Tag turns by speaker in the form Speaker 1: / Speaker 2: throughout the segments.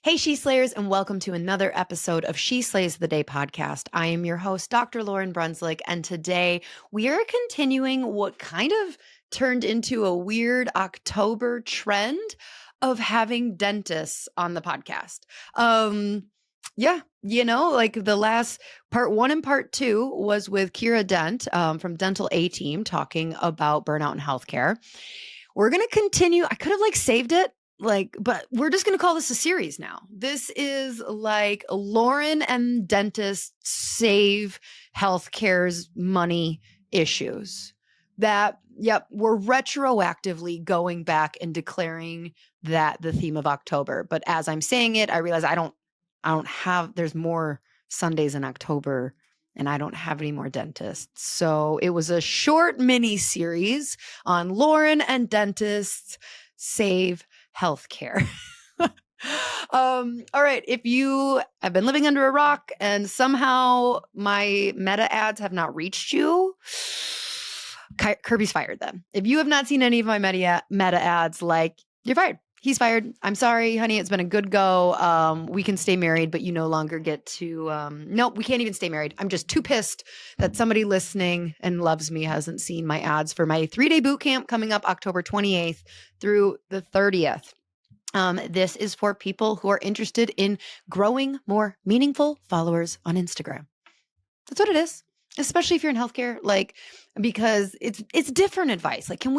Speaker 1: Hey, She Slayers, and welcome to another episode of She Slays the Day podcast. I am your host, Dr. Lauryn Brunslick, and today we are continuing what kind of turned into a weird October trend of having dentists on the podcast. Like the last part one and part two was with Kira Dent from Dental A Team talking about burnout in healthcare. We're going to continue. I could have saved it, but we're just going to call this a series now. This is like Lauryn and dentists save healthcare's money issues. We're retroactively going back and declaring that the theme of October. But as I'm saying it, I realize I don't have, there's more Sundays in October and I don't have any more dentists. So it was a short mini series on Lauryn and dentists save healthcare. All right. If you have been living under a rock and somehow my meta ads have not reached you, Kirby's fired them. If you have not seen any of my meta ads, you're fired. He's fired. I'm sorry, honey. It's been a good go. We can stay married, but you no longer get to. Nope, we can't even stay married. I'm just too pissed that somebody listening and loves me hasn't seen my ads for my 3-day boot camp coming up October 28th through the 30th. This is for people who are interested in growing more meaningful followers on Instagram. That's what it is, especially if you're in healthcare, because it's different advice. Can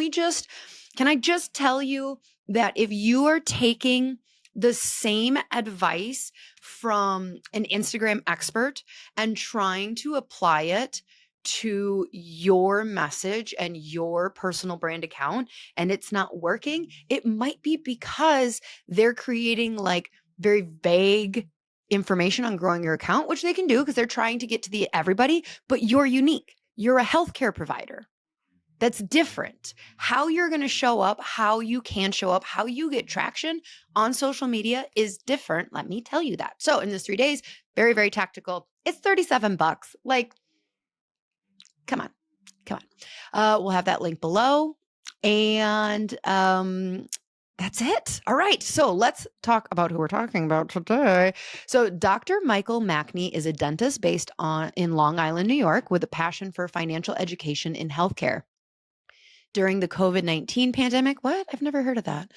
Speaker 1: I just tell you that if you are taking the same advice from an Instagram expert and trying to apply it to your message and your personal brand account and it's not working, it might be because they're creating very vague information on growing your account, which they can do because they're trying to get to the everybody, but you're unique. You're a healthcare provider. That's different. How you're going to show up, how you can show up, how you get traction on social media is different. Let me tell you that. So in this 3 days, very, very tactical. It's $37. Come on. We'll have that link below. And that's it. All right. So let's talk about who we're talking about today. So Dr. Michael Mackney is a dentist based in Long Island, New York, with a passion for financial education in healthcare. During the COVID-19 pandemic, what? I've never heard of that.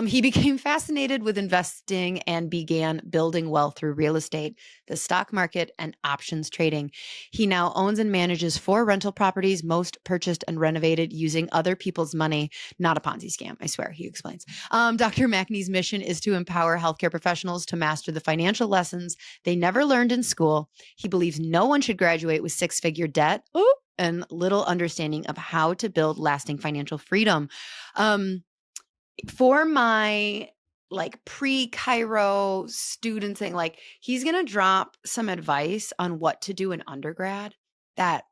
Speaker 1: He became fascinated with investing and began building wealth through real estate, the stock market, and options trading. He now owns and manages 4 rental properties, most purchased and renovated using other people's money. Not a Ponzi scam, I swear, he explains. Dr. Mackney's mission is to empower healthcare professionals to master the financial lessons they never learned in school. He believes no one should graduate with 6-figure debt. Ooh, and little understanding of how to build lasting financial freedom. For my pre-Chiro student thing, he's going to drop some advice on what to do in undergrad that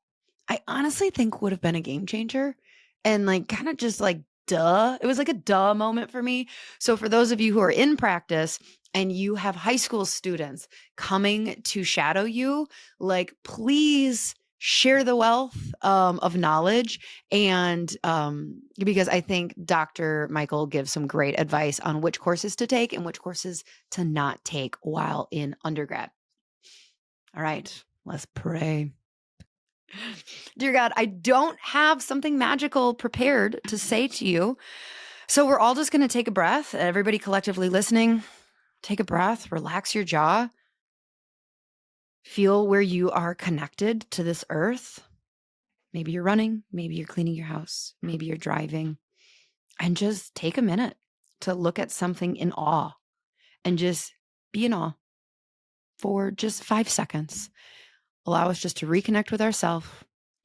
Speaker 1: I honestly think would have been a game changer and kind of just duh. It was a duh moment for me. So for those of you who are in practice and you have high school students coming to shadow you, please share the wealth of knowledge. And because I think Dr. Michael gives some great advice on which courses to take and which courses to not take while in undergrad. All right, let's pray. Dear God, I don't have something magical prepared to say to you. So we're all just going to take a breath. Everybody collectively listening, take a breath, relax your jaw. Feel where you are connected to this earth. Maybe you're running, maybe you're cleaning your house, maybe you're driving, and just take a minute to look at something in awe and just be in awe for just 5 seconds. Allow us just to reconnect with ourselves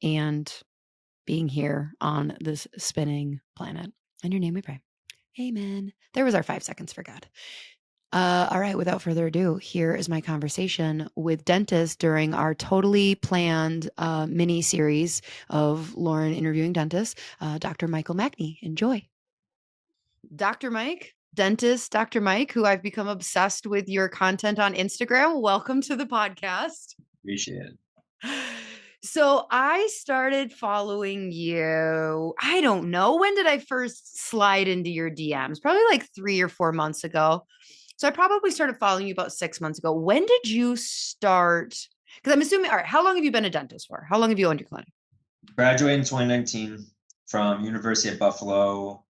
Speaker 1: and being here on this spinning planet. In your name we pray. Amen. There was our 5 seconds for God. All right, without further ado, here is my conversation with dentists during our totally planned mini series of Lauryn interviewing dentists, Dr. Michael Mackney. Enjoy. Dr. Mike, dentist Dr. Mike, who I've become obsessed with your content on Instagram. Welcome to the podcast.
Speaker 2: Appreciate it.
Speaker 1: So I started following you. I don't know. When did I first slide into your DMs? Probably 3 or 4 months ago. So I probably started following you about 6 months ago. When did you start? Because I'm assuming, all right, how long have you been a dentist for? How long have you owned your clinic?
Speaker 2: Graduated in 2019 from University of Buffalo.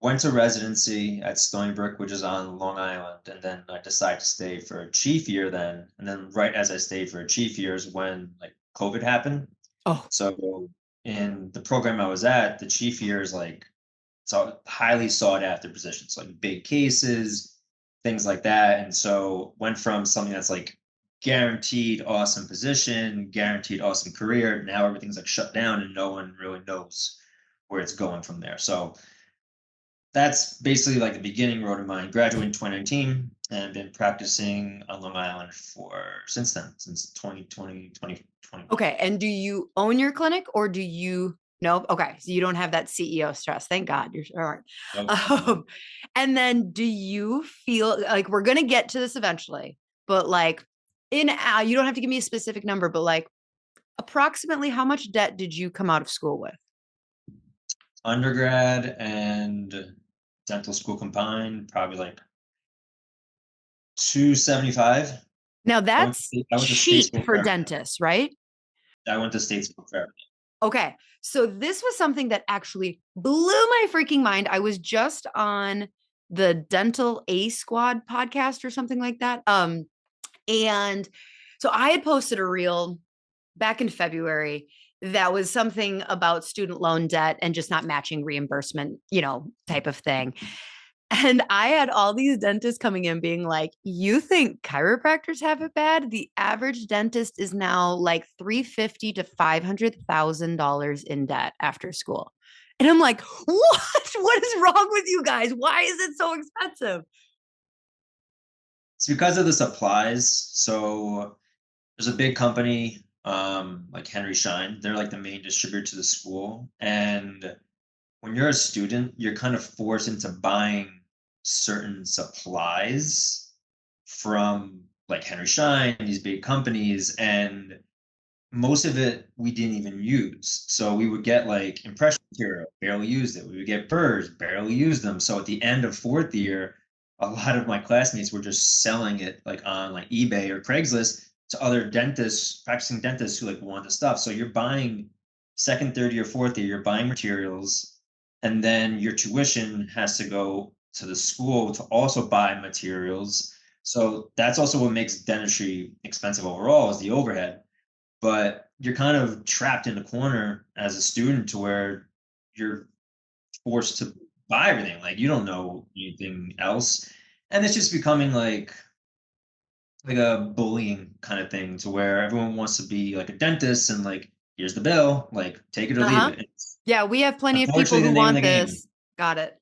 Speaker 2: Went to residency at Stony Brook, which is on Long Island, and then I decided to stay for a chief year then. And then right as I stayed for a chief year is when like COVID happened.
Speaker 1: Oh,
Speaker 2: So in the program I was at, the chief year is like so highly sought after positions, like big cases, things like that. And so went from something that's like guaranteed awesome position, guaranteed awesome career. Now everything's like shut down and no one really knows where it's going from there. So that's basically like the beginning road of mine. Graduated in 2019 and been practicing on Long Island for since then, since 2020, 2021.
Speaker 1: okay. And do you own your clinic or do you? No. Okay. So you don't have that CEO stress. Thank God. You're all right.
Speaker 2: Nope, nope.
Speaker 1: And then do you feel like we're going to get to this eventually, but like you don't have to give me a specific number, but like approximately how much debt did you come out of school with?
Speaker 2: Undergrad and dental school combined, probably like 275.
Speaker 1: Now
Speaker 2: I went
Speaker 1: that's
Speaker 2: I went to state
Speaker 1: cheap
Speaker 2: school
Speaker 1: for
Speaker 2: for everything.
Speaker 1: dentists, right?
Speaker 2: I went to state school for everything.
Speaker 1: Okay. So this was something that actually blew my freaking mind. I was just on the Dental A Squad podcast or something like that. And so I had posted a reel back in February that was something about student loan debt and just not matching reimbursement, type of thing. And I had all these dentists coming in being like, you think chiropractors have it bad? The average dentist is now like 350 to $500,000 in debt after school. And I'm like, what? What is wrong with you guys? Why is it so expensive?
Speaker 2: It's because of the supplies. So there's a big company, like Henry Schein. They're like the main distributor to the school. And when you're a student, you're kind of forced into buying certain supplies from like Henry Schein, these big companies, and most of it we didn't even use. So we would get like impression material, barely used it. We would get burrs, barely used them. So at the end of fourth year, a lot of my classmates were just selling it like on like eBay or Craigslist to other dentists, practicing dentists who like want the stuff. So you're buying second, third year, fourth year, you're buying materials, and then your tuition has to go to the school to also buy materials. So that's also what makes dentistry expensive overall is the overhead, but you're kind of trapped in a corner as a student to where you're forced to buy everything. Like you don't know anything else. And it's just becoming like a bullying kind of thing to where everyone wants to be like a dentist and like here's the bill, like take it or leave
Speaker 1: Uh-huh.
Speaker 2: it. It's
Speaker 1: Yeah, we have plenty of people
Speaker 2: unfortunately
Speaker 1: who
Speaker 2: the name of
Speaker 1: want
Speaker 2: the game.
Speaker 1: this. Got it.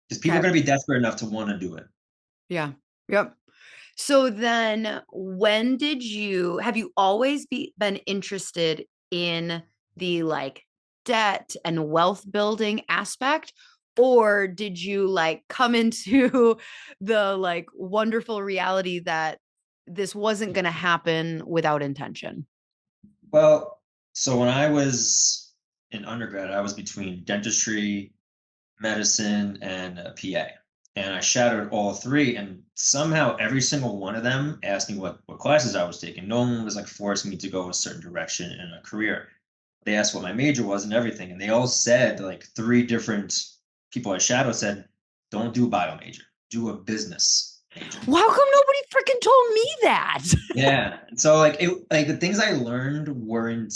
Speaker 2: Because people are
Speaker 1: Okay.
Speaker 2: going to be desperate enough to want to do it.
Speaker 1: Yeah. Yep. So then when did you have you always been interested in the like debt and wealth building aspect, or did you like come into the like wonderful reality that this wasn't going to happen without intention?
Speaker 2: Well, so when I was in undergrad, I was between dentistry, medicine, and PA. And I shadowed all three, and somehow every single one of them asked me what classes I was taking. No one was like forcing me to go a certain direction in a career. They asked what my major was and everything, and they all said like three different people I shadowed said, "Don't do a bio major, do a business major."
Speaker 1: Well, how come nobody freaking told me that?
Speaker 2: Yeah. So like the things I learned weren't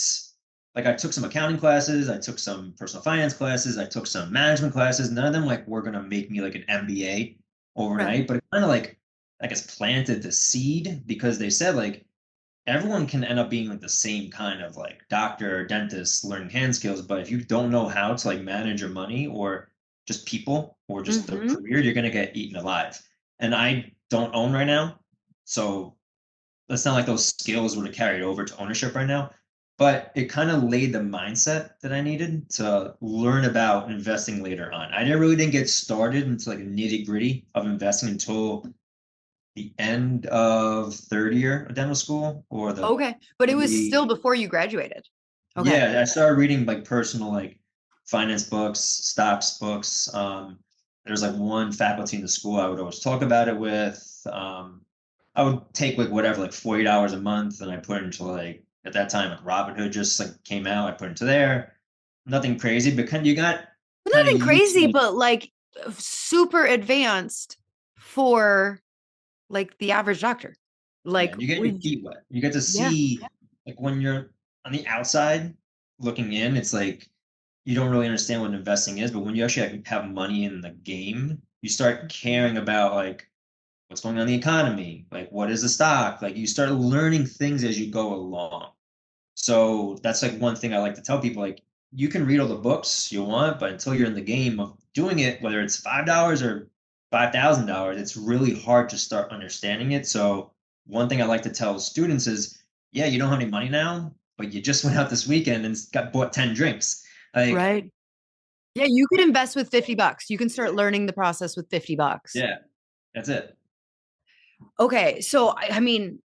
Speaker 2: like I took some accounting classes, I took some personal finance classes, I took some management classes. None of them like were gonna make me like an MBA
Speaker 1: Right.
Speaker 2: overnight, but it kind of like I guess planted the seed because they said like everyone can end up being like the same kind of like doctor or dentist learning hand skills, but if you don't know how to like manage your money or just people or just the
Speaker 1: Mm-hmm.
Speaker 2: career, you're gonna get eaten alive. And I don't own right now. So it's not like those skills would have carried over to ownership right now, but it kind of laid the mindset that I needed to learn about investing later on. I never really didn't get started into like a nitty gritty of investing until the end of third year of dental school or
Speaker 1: Okay. But it was still
Speaker 2: the
Speaker 1: before you graduated. Okay.
Speaker 2: yeah, I started reading like personal like finance books, stocks books, there's like one faculty in the school I would always talk about it with. I would take like whatever, like $48 a month, and I put it into like at that time like Robinhood just like came out. I put it into there. Nothing crazy, but kind of you got kind of
Speaker 1: Nothing
Speaker 2: used to
Speaker 1: crazy,
Speaker 2: like
Speaker 1: but like super advanced for like the average doctor.
Speaker 2: yeah,
Speaker 1: Like
Speaker 2: and you get your
Speaker 1: we,
Speaker 2: feet wet. You get to
Speaker 1: yeah,
Speaker 2: see like when you're on the outside looking in, it's like you don't really understand what investing is, but when you actually like, have money in the game, you start caring about like what's going on in the economy, like what is the stock, like you start learning things as you go along. So that's like one thing I like to tell people, like you can read all the books you want, but until you're in the game of doing it, whether it's $5 or $5,000, it's really hard to start understanding it. So one thing I like to tell students is, yeah, you don't have any money now, but you just went out this weekend and got bought 10 drinks. Like,
Speaker 1: right. Yeah, you could invest with $50. You can start learning the process with $50.
Speaker 2: yeah, that's it.
Speaker 1: Okay, so I mean,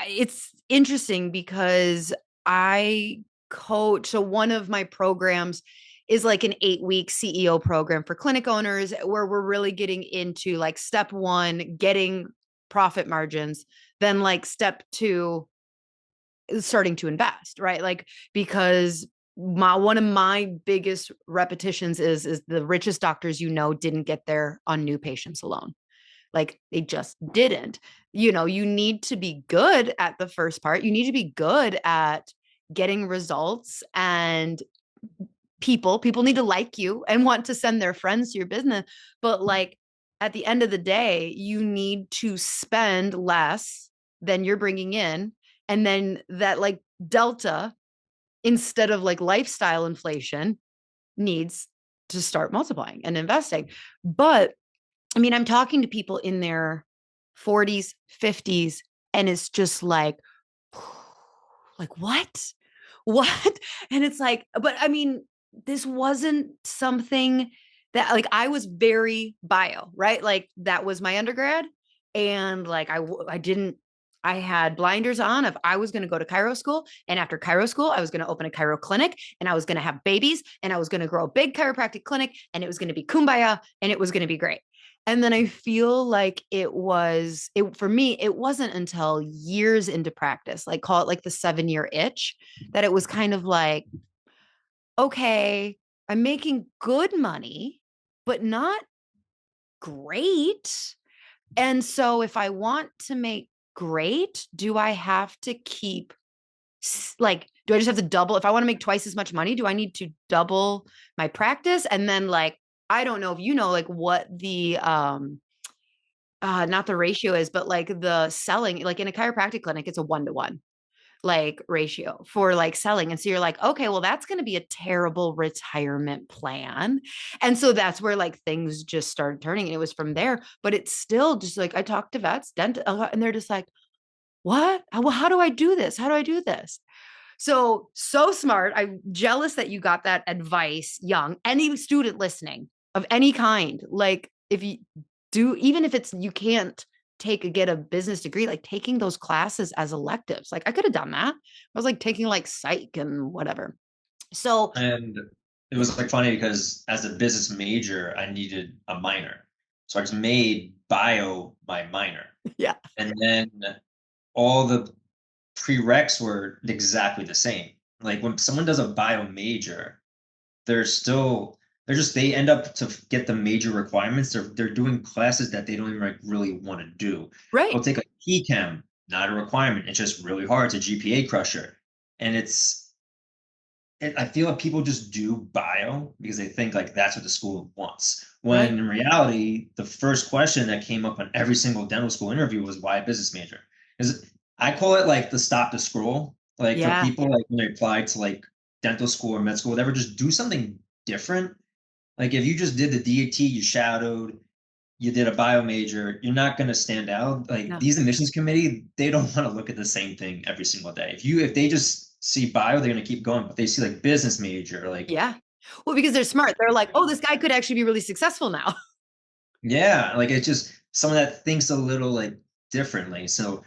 Speaker 1: it's interesting because I coach. So one of my programs is like an 8-week CEO program for clinic owners where we're really getting into like step one, getting profit margins, then like step two, starting to invest, right? Like, because one of my biggest repetitions is the richest doctors didn't get there on new patients alone. Like they just didn't. You need to be good at the first part. You need to be good at getting results, and people need to like you and want to send their friends to your business. But like at the end of the day, you need to spend less than you're bringing in. And then that like delta, instead of like lifestyle inflation, needs to start multiplying and investing. But I mean, I'm talking to people in their 40s, 50s, and it's just like what? What? And it's like, but I mean, this wasn't something that like I was very bio, right? Like that was my undergrad. And like I didn't, I had blinders on if I was going to go to chiro school. And after chiro school, I was going to open a chiro clinic and I was going to have babies and I was going to grow a big chiropractic clinic and it was going to be kumbaya and it was going to be great. And then I feel like it for me, it wasn't until years into practice, like call it like the 7-year itch, that it was kind of like, okay, I'm making good money, but not great. And so if I want to make great, do I have to keep like, do I just have to double? If I want to make twice as much money, do I need to double my practice? And then like, I don't know if you know like what the not the ratio is, but like the selling, like in a chiropractic clinic, it's a 1-to-1 like ratio for like selling. And so you're like, okay, well, that's going to be a terrible retirement plan. And so that's where like things just started turning. And it was from there, but it's still just like, I talked to vets, and they're just like, what? How do I do this? How do I do this? So smart. I'm jealous that you got that advice young. Any student listening of any kind, like if you do, even if it's you can't get a business degree, like taking those classes as electives. Like I could have done that. I was like taking like psych and whatever. So
Speaker 2: And it
Speaker 1: yeah,
Speaker 2: was like funny because as a business major, I needed a minor. So I just made bio my minor.
Speaker 1: yeah,
Speaker 2: And then all the prereqs were exactly the same. Like when someone does a bio major, they're still they end up to get the major requirements. They're doing classes that they don't even like really want to do. They'll
Speaker 1: right,
Speaker 2: take a PChem, not a requirement. It's just really hard. It's a GPA crusher. And I feel like people just do bio because they think like that's what the school wants.
Speaker 1: right,
Speaker 2: When in reality, the first question that came up on every single dental school interview was why a business major? Because I call it like the stop the scroll. Like for
Speaker 1: yeah,
Speaker 2: people like when they apply to like dental school or med school, whatever, just do something different. Like if you just did the DAT, you shadowed, you did a bio major, you're not going to stand out. Like
Speaker 1: no,
Speaker 2: these admissions committee, they don't want to look at the same thing every single day. If they just see bio, they're going to keep going. But they see like business major, like
Speaker 1: yeah. Well, because they're smart. They're like, oh, this guy could actually be really successful now.
Speaker 2: yeah, like it's just someone that thinks a little like differently. So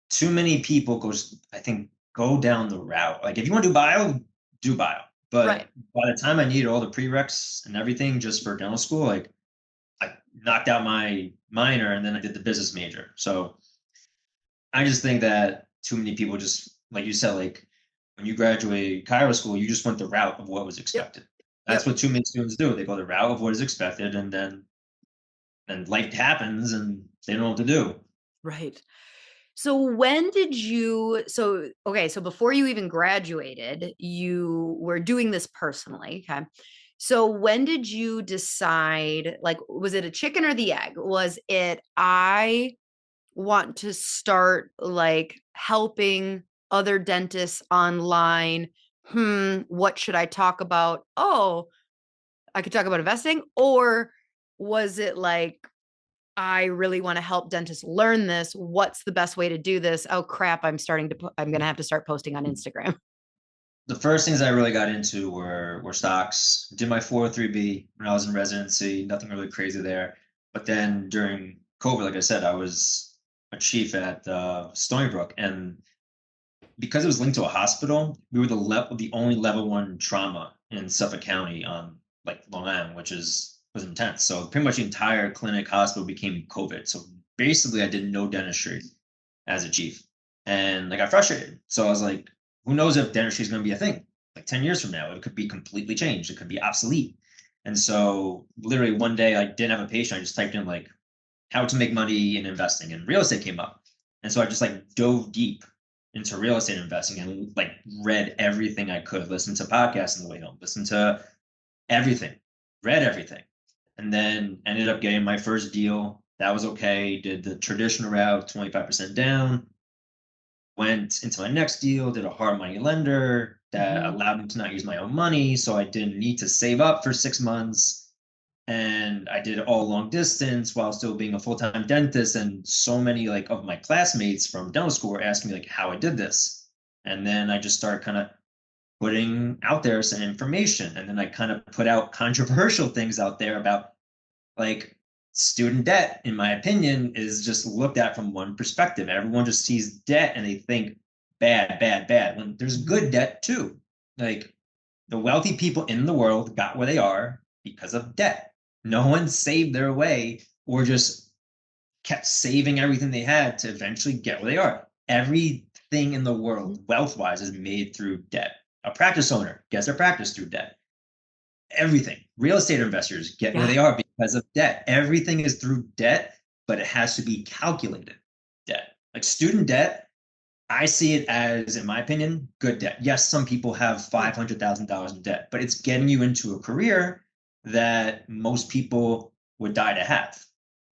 Speaker 2: too many people I think, go down the route. Like if you want to do bio, do bio.
Speaker 1: Right.
Speaker 2: But by the time I needed all the prereqs and everything just for dental school, like knocked out my minor and then I did the business major. So I just think that too many people just, like you said, like when you graduate chiro school, you just went the route of what was
Speaker 1: Yep.
Speaker 2: expected. That's
Speaker 1: Yep.
Speaker 2: what too many students do. They go the route of what is expected, and then life happens, and they don't know what to do.
Speaker 1: Right. So when did you okay, so before you even graduated, you were doing this personally, okay? So when did you decide, like, was it a chicken or the egg? Was it, I want to start like helping other dentists online? What should I talk about? Oh, I could talk about investing. Or was it like, I really want to help dentists learn this. What's the best way to do this? Oh crap, I'm going to have to start posting on Instagram.
Speaker 2: The first things I really got into were stocks. Did my 403b when I was in residency, nothing really crazy there. But then during COVID, like I said, I was a chief at Stony Brook, and because it was linked to a hospital, we were the only level one trauma in Suffolk County on like Long Island, which was intense. So pretty much the entire clinic hospital became COVID. So basically, I did no dentistry as a chief, and I got frustrated. So I was like, who knows if dentistry is going to be a thing? Like 10 years from now, it could be completely changed. It could be obsolete. And so literally one day, I didn't have a patient. I just typed in like how to make money in investing, and real estate came up. And so I just like dove deep into real estate investing and like read everything I could, listened to podcasts on the way home, listened to everything, read everything, and then ended up getting my first deal. That was okay. Did the traditional route, 25% down, went into my next deal, did a hard money lender that
Speaker 1: Mhm.
Speaker 2: allowed me to not use my own money. So I didn't need to save up for 6 months. And I did it all long distance while still being a full-time dentist. And so many like of my classmates from dental school were asking me like how I did this. And then I just started kind of putting out there some information. And then I kind of put out controversial things out there about like student debt, in my opinion, is just looked at from one perspective. Everyone just sees debt and they think bad, bad, bad. When there's
Speaker 1: Mhm.
Speaker 2: good debt too. Like the wealthy people in the world got where they are because of debt. No one saved their way or just kept saving everything they had to eventually get where they are. Everything in the
Speaker 1: Mhm.
Speaker 2: world, wealth wise, is made through debt. A practice owner gets their practice through debt. Everything. Real estate investors get where
Speaker 1: Yeah.
Speaker 2: they are because of debt. Everything is through debt, but it has to be calculated debt. Like student debt, I see it as, in my opinion, good debt. Yes, some people have
Speaker 1: Yeah.
Speaker 2: $500,000 in debt, but it's getting you into a career that most people would die to have.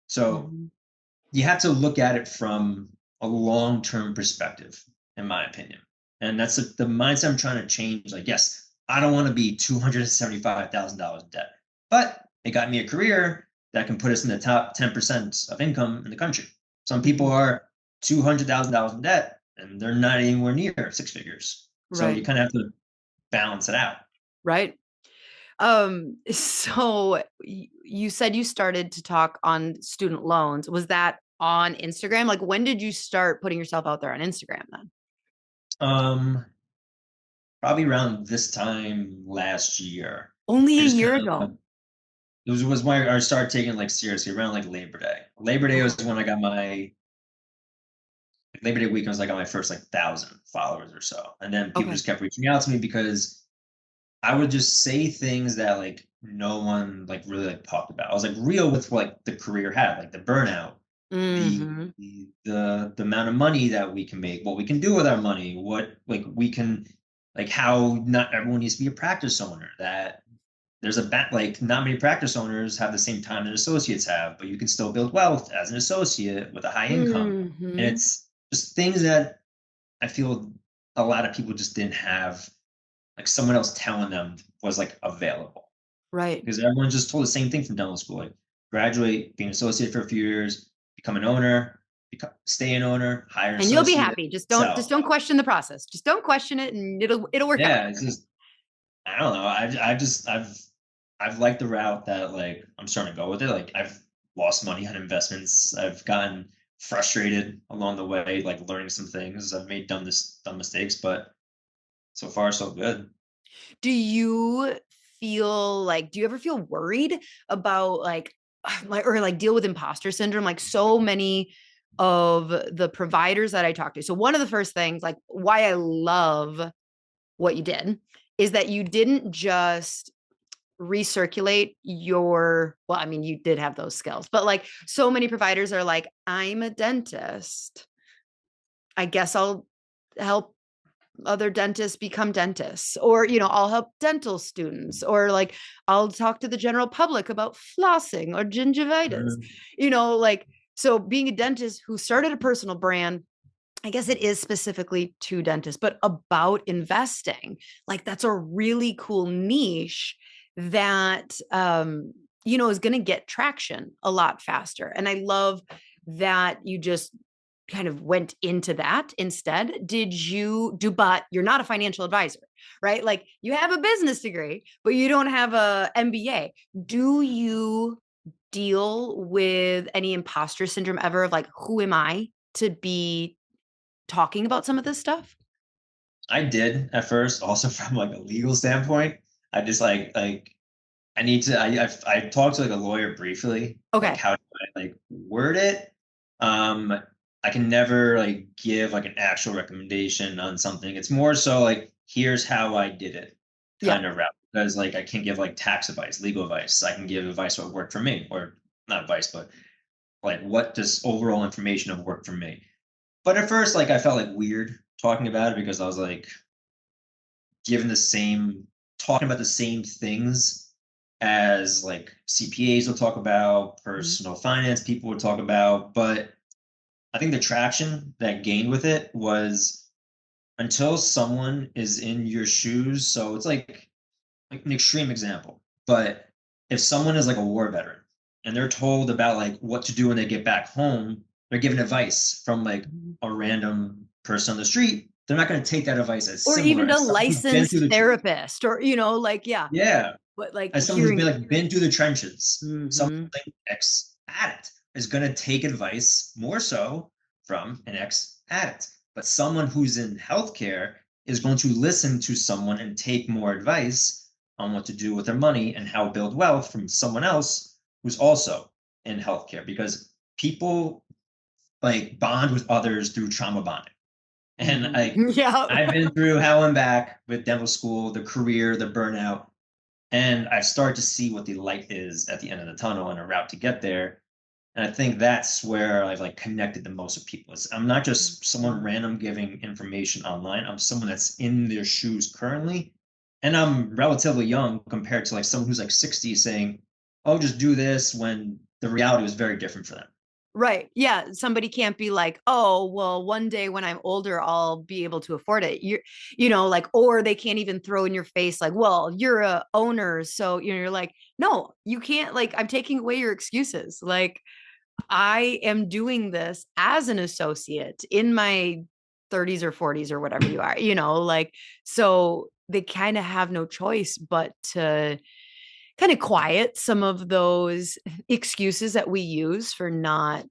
Speaker 2: So
Speaker 1: Mhm.
Speaker 2: you have to look at it from a long-term perspective, in my opinion. And that's the mindset I'm trying to change. Like, yes, I don't want to be $275,000 in debt, but it got me a career that can put us in the top 10% of income in the country. Some people
Speaker 1: Mhm.
Speaker 2: are $200,000 in debt and they're not anywhere near six figures. So you
Speaker 1: Right.
Speaker 2: kind of have to balance it out.
Speaker 1: Right. So you said you started to talk on student loans. Was that on Instagram? Like, when did you start putting yourself out there on Instagram then?
Speaker 2: Um, Probably around this time last year.
Speaker 1: Only
Speaker 2: I
Speaker 1: a
Speaker 2: just
Speaker 1: year
Speaker 2: kind
Speaker 1: ago.
Speaker 2: of it was when I started taking like seriously around like Labor Day. Labor Day was
Speaker 1: Okay.
Speaker 2: when I got my Labor Day weekend was like I got my first like 1,000 followers or so, and then people
Speaker 1: Okay.
Speaker 2: just kept reaching out to me because I would just say things that like no one like really like talked about. I was like real with like the career had, like the burnout, the
Speaker 1: Mhm.
Speaker 2: the amount of money that we can make, what we can do with our money, what like we can like how not everyone needs to be a practice owner, that there's a like not many practice owners have the same time that associates have, but you can still build wealth as an associate with a high income. And
Speaker 1: Mhm.
Speaker 2: it's just things that I feel a lot of people just didn't have like someone else telling them was like available.
Speaker 1: Right.
Speaker 2: Because everyone just told the same thing from dental school. Like graduate, be an associate for a few years, become an owner, stay an owner, hire an
Speaker 1: And you'll be
Speaker 2: associate,
Speaker 1: happy. Just
Speaker 2: sell.
Speaker 1: don't question the process. Just don't question it and it'll work out.
Speaker 2: Yeah, it's just I don't know. I've liked the route that like I'm starting to go with it. Like I've lost money on investments. I've gotten frustrated along the way, like learning some things. I've made dumb mistakes, but so far so good.
Speaker 1: Do you ever feel worried about like, like, or like deal with imposter syndrome, like so many of the providers that I talked to. So one of the first things, like why I love what you did, is that you didn't just recirculate your, well, I mean, you did have those skills, but like so many providers are like, I'm a dentist, I guess I'll help other dentists become dentists, or I'll help dental students, or like I'll talk to the general public about flossing or gingivitis,
Speaker 2: Mhm.
Speaker 1: like, so being a dentist who started a personal brand, I guess it is specifically to dentists, but about investing. Like that's a really cool niche that is going to get traction a lot faster. And I love that you just kind of went into that instead. Did you do, but you're not a financial advisor, right? Like you have a business degree, but you don't have a MBA. Do you deal with any imposter syndrome ever of like, who am I to be talking about some of this stuff?
Speaker 2: I did at first, also from like a legal standpoint. I just like I need to. I talked to like a lawyer briefly, like
Speaker 1: Okay.
Speaker 2: how do I like word it. Um, I can never like give like an actual recommendation on something. It's more so like here's how I did it
Speaker 1: Yeah.
Speaker 2: kind of route. Because like I can't give like tax advice, legal advice. I can give advice what worked for me, or not advice, but like what does overall information have worked for me. But at first, like I felt like weird talking about it because I was like given the same talking about the same things as like CPAs will talk about,
Speaker 1: Mhm.
Speaker 2: personal finance people would talk about. But I think the traction that gained with it was until someone is in your shoes. So it's like an extreme example. But if someone is like a war veteran and they're told about like what to do when they get back home, they're given advice from like
Speaker 1: Mhm.
Speaker 2: a random person on the street. They're not going to take that advice as
Speaker 1: Or
Speaker 2: similar
Speaker 1: even a
Speaker 2: as someone who's been through
Speaker 1: licensed
Speaker 2: the
Speaker 1: therapist, or, like, yeah,
Speaker 2: yeah,
Speaker 1: but like
Speaker 2: as someone who's been
Speaker 1: hearing.
Speaker 2: like been through the trenches, someone
Speaker 1: Hmm.
Speaker 2: like ex addict is going to take advice more so from an ex addict. But someone who's in healthcare is going to listen to someone and take more advice on what to do with their money and how to build wealth from someone else who's also in healthcare because people like bond with others through trauma bonding. And
Speaker 1: Hmm. Yeah.
Speaker 2: I've been through hell and back with dental school, the career, the burnout, and I start to see what the light is at the end of the tunnel and a route to get there. And I think that's where I've like connected the most with people. I'm not just someone
Speaker 1: Mhm.
Speaker 2: random giving information online. I'm someone that's in their shoes currently. And I'm relatively young compared to like someone who's like 60 saying, oh, just do this when the reality was very different for them.
Speaker 1: Right. Yeah. Somebody can't be like, oh, well, one day when I'm older, I'll be able to afford it. Like, or they can't even throw in your face, like, well, you're a owner. So, you're like, no, you can't. Like, I'm taking away your excuses. Like, I am doing this as an associate in my 30s or 40s or whatever you are, like, so they kind of have no choice but to kind of quiet some of those excuses that we use for not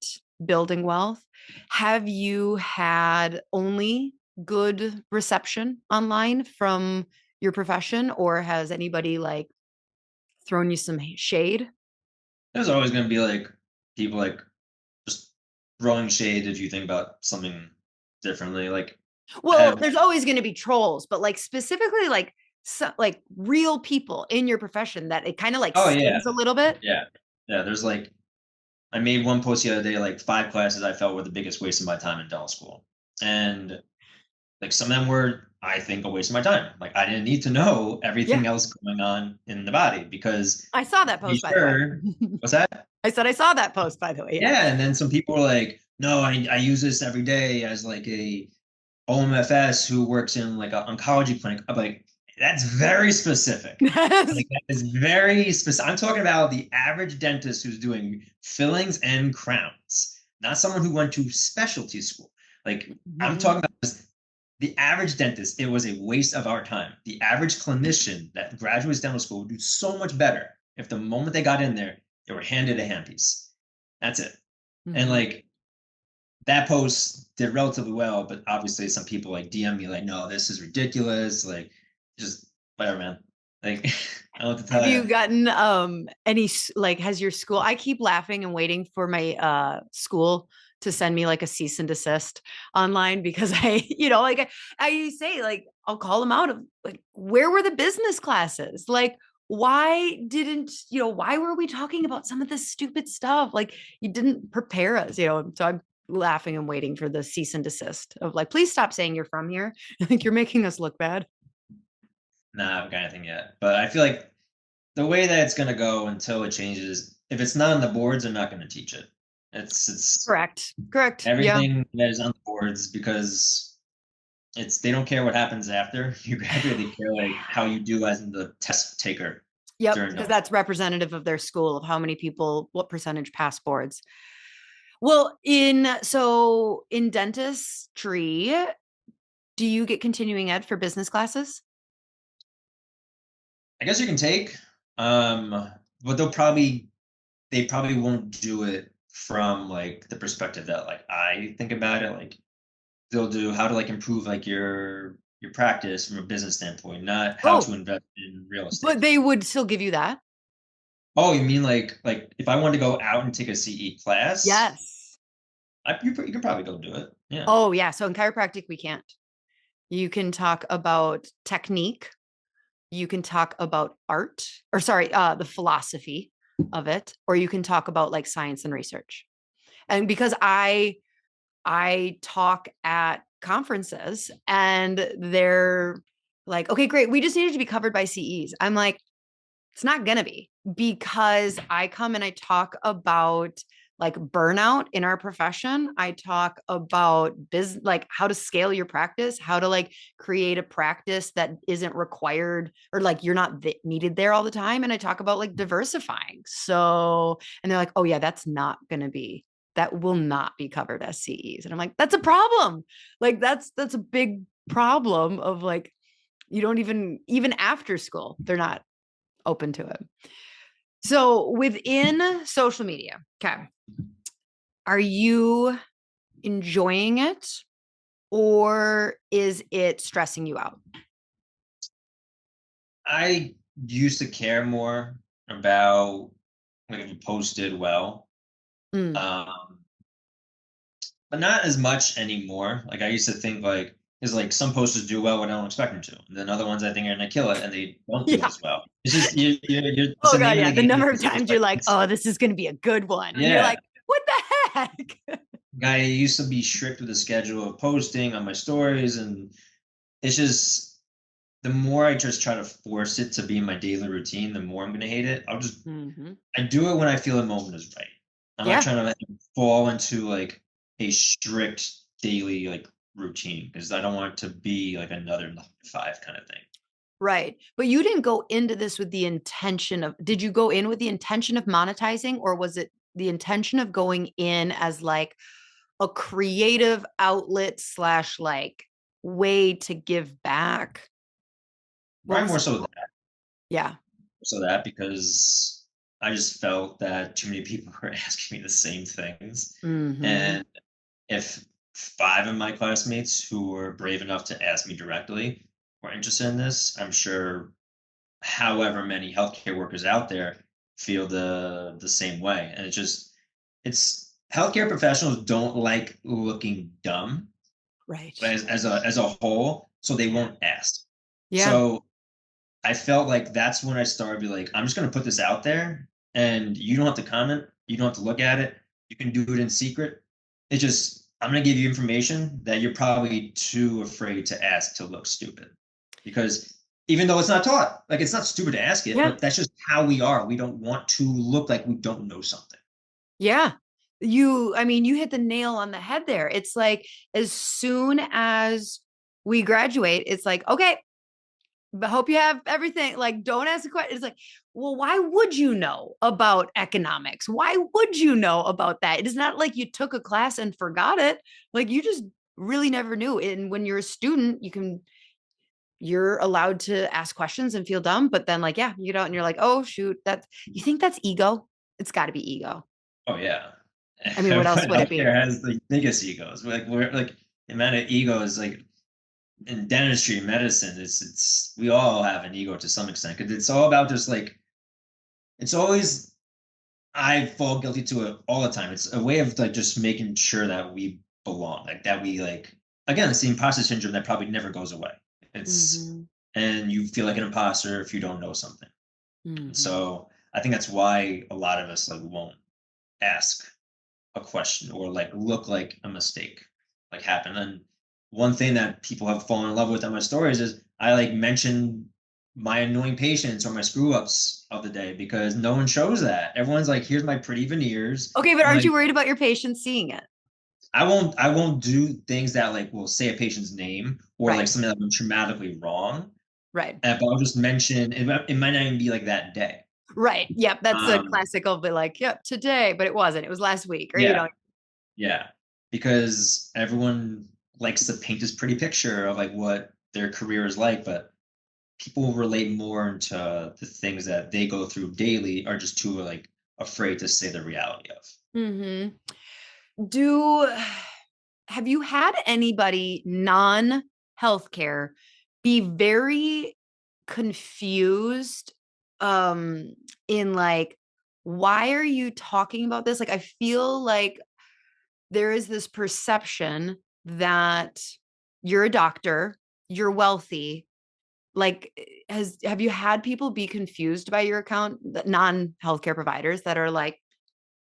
Speaker 1: building wealth. Have you had only good reception online from your profession, or has anybody like thrown you some shade?
Speaker 2: There's always going to be like people like just throwing shade if you think about something differently. Like I
Speaker 1: Well,
Speaker 2: have,
Speaker 1: there's always going to be trolls, but like specifically like like real people in your profession that it kind of like
Speaker 2: oh yeah,
Speaker 1: stings a little bit.
Speaker 2: yeah, yeah. There's like I made one post the other day, like 5 classes I felt were the biggest waste of my time in dental school. And like some of them were, I think, a waste of my time. Like I didn't need to know
Speaker 1: Yeah.
Speaker 2: everything else going on in the body because
Speaker 1: I saw that
Speaker 2: to be
Speaker 1: post, by the way.
Speaker 2: sure, what's that?
Speaker 1: I said I saw that post, by the way. Yeah.
Speaker 2: Yeah. And then some people were like, no, I use this every day as like a OMFS who works in like an oncology clinic. I'm like, that's very specific. Like that is very specific. I'm talking about the average dentist who's doing fillings and crowns, not someone who went to specialty school. Like I'm
Speaker 1: Mhm.
Speaker 2: talking about the average dentist. It was a waste of our time. The average clinician that graduates dental school would do so much better if the moment they got in there, they were handed a handpiece. That's it. And
Speaker 1: Mhm.
Speaker 2: like that post did relatively well, but obviously some people like DM me like, no, this is ridiculous. Like, just whatever, man. Like, I don't know what to
Speaker 1: Have
Speaker 2: tell you.
Speaker 1: you gotten any like has your school I keep laughing and waiting for my school to send me like a cease and desist online because I say like I'll call them out of like where were the business classes? Like why didn't, why were we talking about some of this stupid stuff? Like you didn't prepare us, So I'm laughing and waiting for the cease and desist of like please stop saying you're from here. I think you're making us look bad.
Speaker 2: Nah, I haven't got anything yet. But I feel like the way that it's gonna go until it changes, if it's not on the boards, they're not gonna teach it. It's
Speaker 1: Correct. Correct. Yeah.
Speaker 2: everything that is on the boards because they don't care what happens after you graduate. They care like how you do as the test taker
Speaker 1: Yep,
Speaker 2: during
Speaker 1: because
Speaker 2: those.
Speaker 1: that's representative of their school of how many people, what percentage pass boards. Well, in dentistry, do you get continuing ed for business classes?
Speaker 2: I guess you can take, but they probably won't do it from like the perspective that like I think about it. Like they'll do how to like improve like your practice from a business standpoint, not how to
Speaker 1: Oh,
Speaker 2: invest in real
Speaker 1: but
Speaker 2: estate.
Speaker 1: they would still give you that.
Speaker 2: Oh, you mean like if I wanted to go out and take a CE class,
Speaker 1: Yes.
Speaker 2: you could probably go do it. Yeah.
Speaker 1: Oh, yeah. So in chiropractic, we can't. You can talk about technique. You can talk about art, or sorry, the philosophy of it, or you can talk about like science and research. And because I talk at conferences and they're like, okay, great. We just needed to be covered by CEs. I'm like, it's not going to be because I come and I talk about like burnout in our profession. I talk about business, like how to scale your practice, how to like create a practice that isn't required or like you're not needed there all the time. And I talk about like diversifying. So, and they're like, oh, yeah, that will not be covered as CEs. And I'm like, that's a problem. Like that's a big problem of like, you don't even after school, they're not open to it. So within social media, okay, are you enjoying it or is it stressing you out?
Speaker 2: I used to care more about like if you posted well.
Speaker 1: Mm,
Speaker 2: Um, but not as much anymore. Like I used to think like is like some posters do well when I don't expect them to, and then other ones I think are gonna kill it and they don't do
Speaker 1: yeah.
Speaker 2: as well. It's just it's
Speaker 1: Oh
Speaker 2: the
Speaker 1: God,
Speaker 2: name of
Speaker 1: yeah.
Speaker 2: the
Speaker 1: The
Speaker 2: game
Speaker 1: number
Speaker 2: because
Speaker 1: of
Speaker 2: they're just
Speaker 1: times you're
Speaker 2: like
Speaker 1: like,
Speaker 2: it's
Speaker 1: oh, this is going to be a good one, and you're
Speaker 2: yeah.
Speaker 1: like, what the heck?
Speaker 2: Guy used to be strict with the schedule of posting on my stories, and it's just the more I just try to force it to be my daily routine, the more I'm gonna hate it.
Speaker 1: Mm-hmm.
Speaker 2: I do it when I feel the moment is right. I'm not
Speaker 1: Yeah.
Speaker 2: trying to fall into like a strict daily like routine because I don't want it to be like another 9 to 5 kind of thing.
Speaker 1: Right. But you didn't go into this with the intention of, did you go in with the intention of monetizing, or was it the intention of going in as like a creative outlet slash like way to give back? What
Speaker 2: Probably
Speaker 1: was
Speaker 2: more
Speaker 1: it?
Speaker 2: so that,
Speaker 1: Yeah.
Speaker 2: because I just felt that too many people were asking me the same things,
Speaker 1: Mm-hmm.
Speaker 2: and if 5 of my classmates who were brave enough to ask me directly were interested in this, I'm sure however many healthcare workers out there feel the same way. And it's healthcare professionals don't like looking dumb
Speaker 1: Right.
Speaker 2: as a whole, so they
Speaker 1: Yeah.
Speaker 2: won't ask.
Speaker 1: Yeah.
Speaker 2: So I felt like that's when I started to be like, I'm just gonna put this out there and you don't have to comment, you don't have to look at it, you can do it in secret. It just I'm gonna give you information that you're probably too afraid to ask to look stupid. Because even though it's not taught, like it's not stupid to ask it,
Speaker 1: Yeah.
Speaker 2: but that's just how we are. We don't want to look like we don't know something.
Speaker 1: Yeah. I mean, you hit the nail on the head there. It's like as soon as we graduate, it's like, okay, but hope you have everything. Like, don't ask a question. It's like, well, why would you know about economics? Why would you know about that? It is not like you took a class and forgot it. Like, you just really never knew. And when you're a student, you're allowed to ask questions and feel dumb. But then, like, yeah, you don't, and you're like, oh, shoot, you think that's ego? It's got to be ego.
Speaker 2: Oh yeah.
Speaker 1: I mean, what else
Speaker 2: But
Speaker 1: would it be?
Speaker 2: healthcare has the biggest egos. Like we're like the amount of egos like in dentistry, medicine, it's we all have an ego to some extent because it's all about just like it's always I fall guilty to it all the time. It's a way of like just making sure that we belong, like that we like again, it's the imposter syndrome that probably never goes away. It's
Speaker 1: Mhm.
Speaker 2: and you feel like an imposter if you don't know something.
Speaker 1: Mhm.
Speaker 2: So I think that's why a lot of us like won't ask a question or like look like a mistake like happened. And one thing that people have fallen in love with on my stories is I like mention my annoying patients or my screw ups of the day because no one shows that. Everyone's like, here's my pretty veneers.
Speaker 1: Okay, but
Speaker 2: And
Speaker 1: aren't
Speaker 2: like
Speaker 1: you worried about your patients seeing it?
Speaker 2: I won't do things that like will say a patient's name or like
Speaker 1: Right.
Speaker 2: something that went traumatically wrong.
Speaker 1: Right.
Speaker 2: But I'll just mention it might not even be like that day.
Speaker 1: Right. Yep. That's a
Speaker 2: Um
Speaker 1: classical, but like, yep, today, but it wasn't. It was last week, or
Speaker 2: yeah. Yeah, because everyone likes to paint this pretty picture of like what their career is like, but people relate more into the things that they go through daily are just too like afraid to say the reality of.
Speaker 1: hmm Do have you had anybody non healthcare be very confused um in like, why are you talking about this? Like, I feel like there is this perception that you're a doctor, you're wealthy. Like, have you had people be confused by your account, non healthcare providers that are like,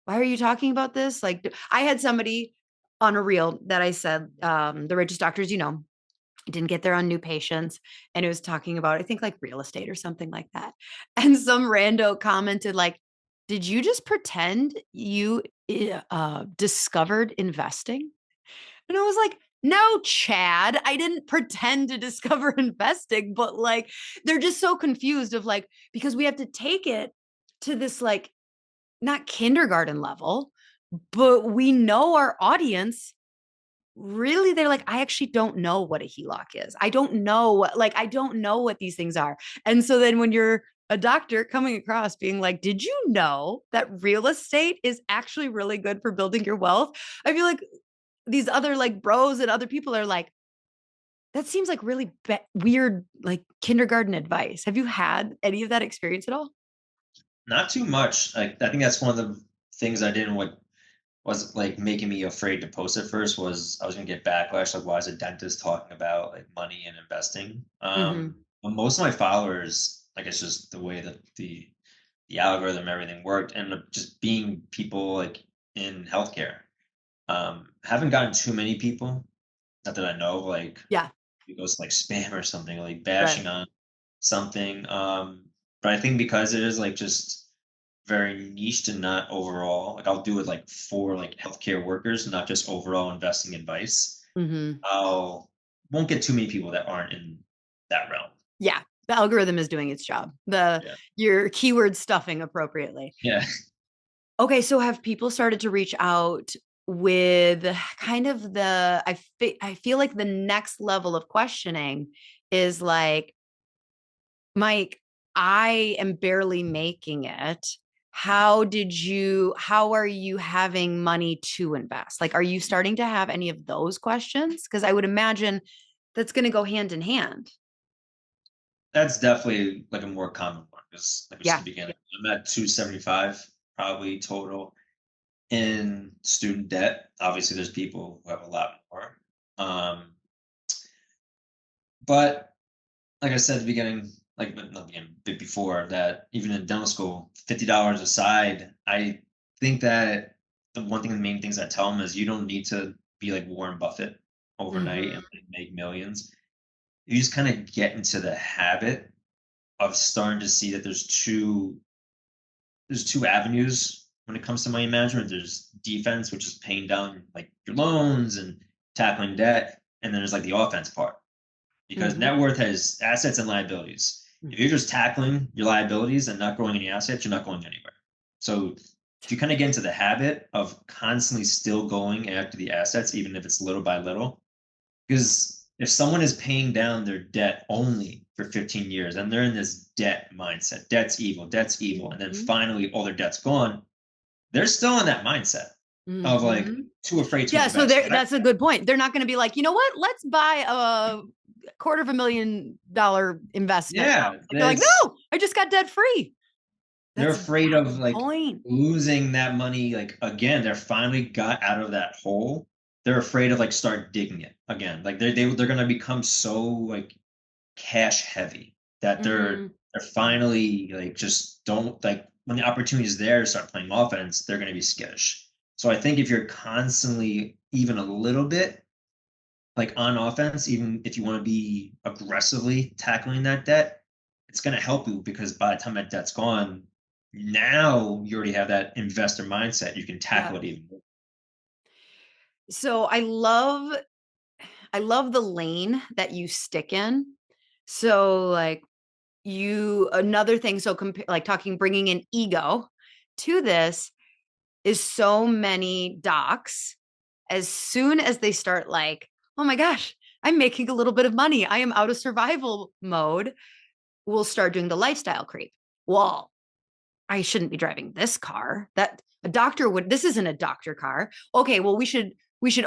Speaker 1: why are you talking about this? Like, I had somebody on a reel that I said, the richest doctors, didn't get there on new patients. And it was talking about, I think, like real estate or something like that. And some rando commented, like, did you just pretend you discovered investing? And I was like, no, Chad, I didn't pretend to discover investing, but like, they're just so confused of like, because we have to take it to this like, not kindergarten level, but we know our audience really. They're like, I actually don't know what a HELOC is. I don't know I don't know what these things are. And so then when you're a doctor coming across being like, did you know that real estate is actually really good for building your wealth? I feel like these other like bros and other people are like, that seems like really weird, like kindergarten advice. Have you had any of that experience at all?
Speaker 2: Not too much. I think that's one of the things I didn't what was like making me afraid to post at first was I was gonna get backlash like why is a dentist talking about like money and investing.
Speaker 1: Mm-hmm.
Speaker 2: But most of my followers, like it's just the way that the algorithm everything worked and just being people like in healthcare. Haven't gotten too many people, not that I know, like
Speaker 1: Yeah.
Speaker 2: it goes like spam or something, like
Speaker 1: Right.
Speaker 2: bashing on something. But I think because it is like just very niche and not overall, like I'll do it like for like healthcare workers, not just overall investing advice.
Speaker 1: Mm-hmm.
Speaker 2: I'll won't get too many people that aren't in that realm.
Speaker 1: Yeah. The algorithm is doing its job. The
Speaker 2: Yeah.
Speaker 1: Your keyword stuffing appropriately.
Speaker 2: Yeah.
Speaker 1: Okay, so have people started to reach out with kind of I feel like the next level of questioning is like, Mike, I am barely making it. How are you having money to invest? Like, are you starting to have any of those questions? Because I would imagine that's going to go hand in hand.
Speaker 2: That's definitely like a more common one because like we said
Speaker 1: Yeah.
Speaker 2: at the beginning, I'm at 275 probably total in student debt. Obviously, there's people who have a lot more. Um, but like I said at the beginning, like not the beginning, bit before that, even in dental school, $50 aside, I think that the one thing, the main things I tell them is you don't need to be like Warren Buffett overnight and
Speaker 1: Mm-hmm.
Speaker 2: like, make millions. You just kind of get into the habit of starting to see that there's two avenues when it comes to money management. There's defense, which is paying down like your loans and tackling debt, and then there's like the offense part because
Speaker 1: Mm-hmm.
Speaker 2: net worth has assets and liabilities. If you're just tackling your liabilities and not growing any assets, you're not going anywhere. So if you kind of get into the habit of constantly still going after the assets, even if it's little by little, because if someone is paying down their debt only for 15 years and they're in this debt mindset, debt's evil, and then
Speaker 1: Mm-hmm.
Speaker 2: finally all their debt's gone, they're still in that mindset of like
Speaker 1: Mm-hmm.
Speaker 2: too afraid to
Speaker 1: Yeah, so
Speaker 2: invest.
Speaker 1: that's a good point. They're not going to be like, you know what? Let's buy a $250,000 investment now.
Speaker 2: Yeah,
Speaker 1: Like, they're like,
Speaker 2: that's
Speaker 1: no, I just got debt free.
Speaker 2: they're
Speaker 1: That's
Speaker 2: afraid of,
Speaker 1: valid
Speaker 2: like,
Speaker 1: point.
Speaker 2: losing that money, like, again, they're finally got out of that hole. They're afraid of, like, start digging it again. Like, they're gonna become so, like, cash heavy that
Speaker 1: Mm,
Speaker 2: they're finally, like, just don't like, when the opportunity is there to start playing offense, they're gonna be skittish. So I think if you're constantly even a little bit, like, on offense, even if you wanna be aggressively tackling that debt, it's gonna help you because by the time that debt's gone, now you already have that investor mindset. You can
Speaker 1: yeah.
Speaker 2: tackle it even more.
Speaker 1: So I love the lane that you stick in. So like another thing, so like talking, bringing in ego to this is so many docs, as soon as they start like, oh my gosh, I'm making a little bit of money, I am out of survival mode, we'll start doing the lifestyle creep. Well, I shouldn't be driving this car. That a doctor would, this isn't a doctor car. Okay, well, we should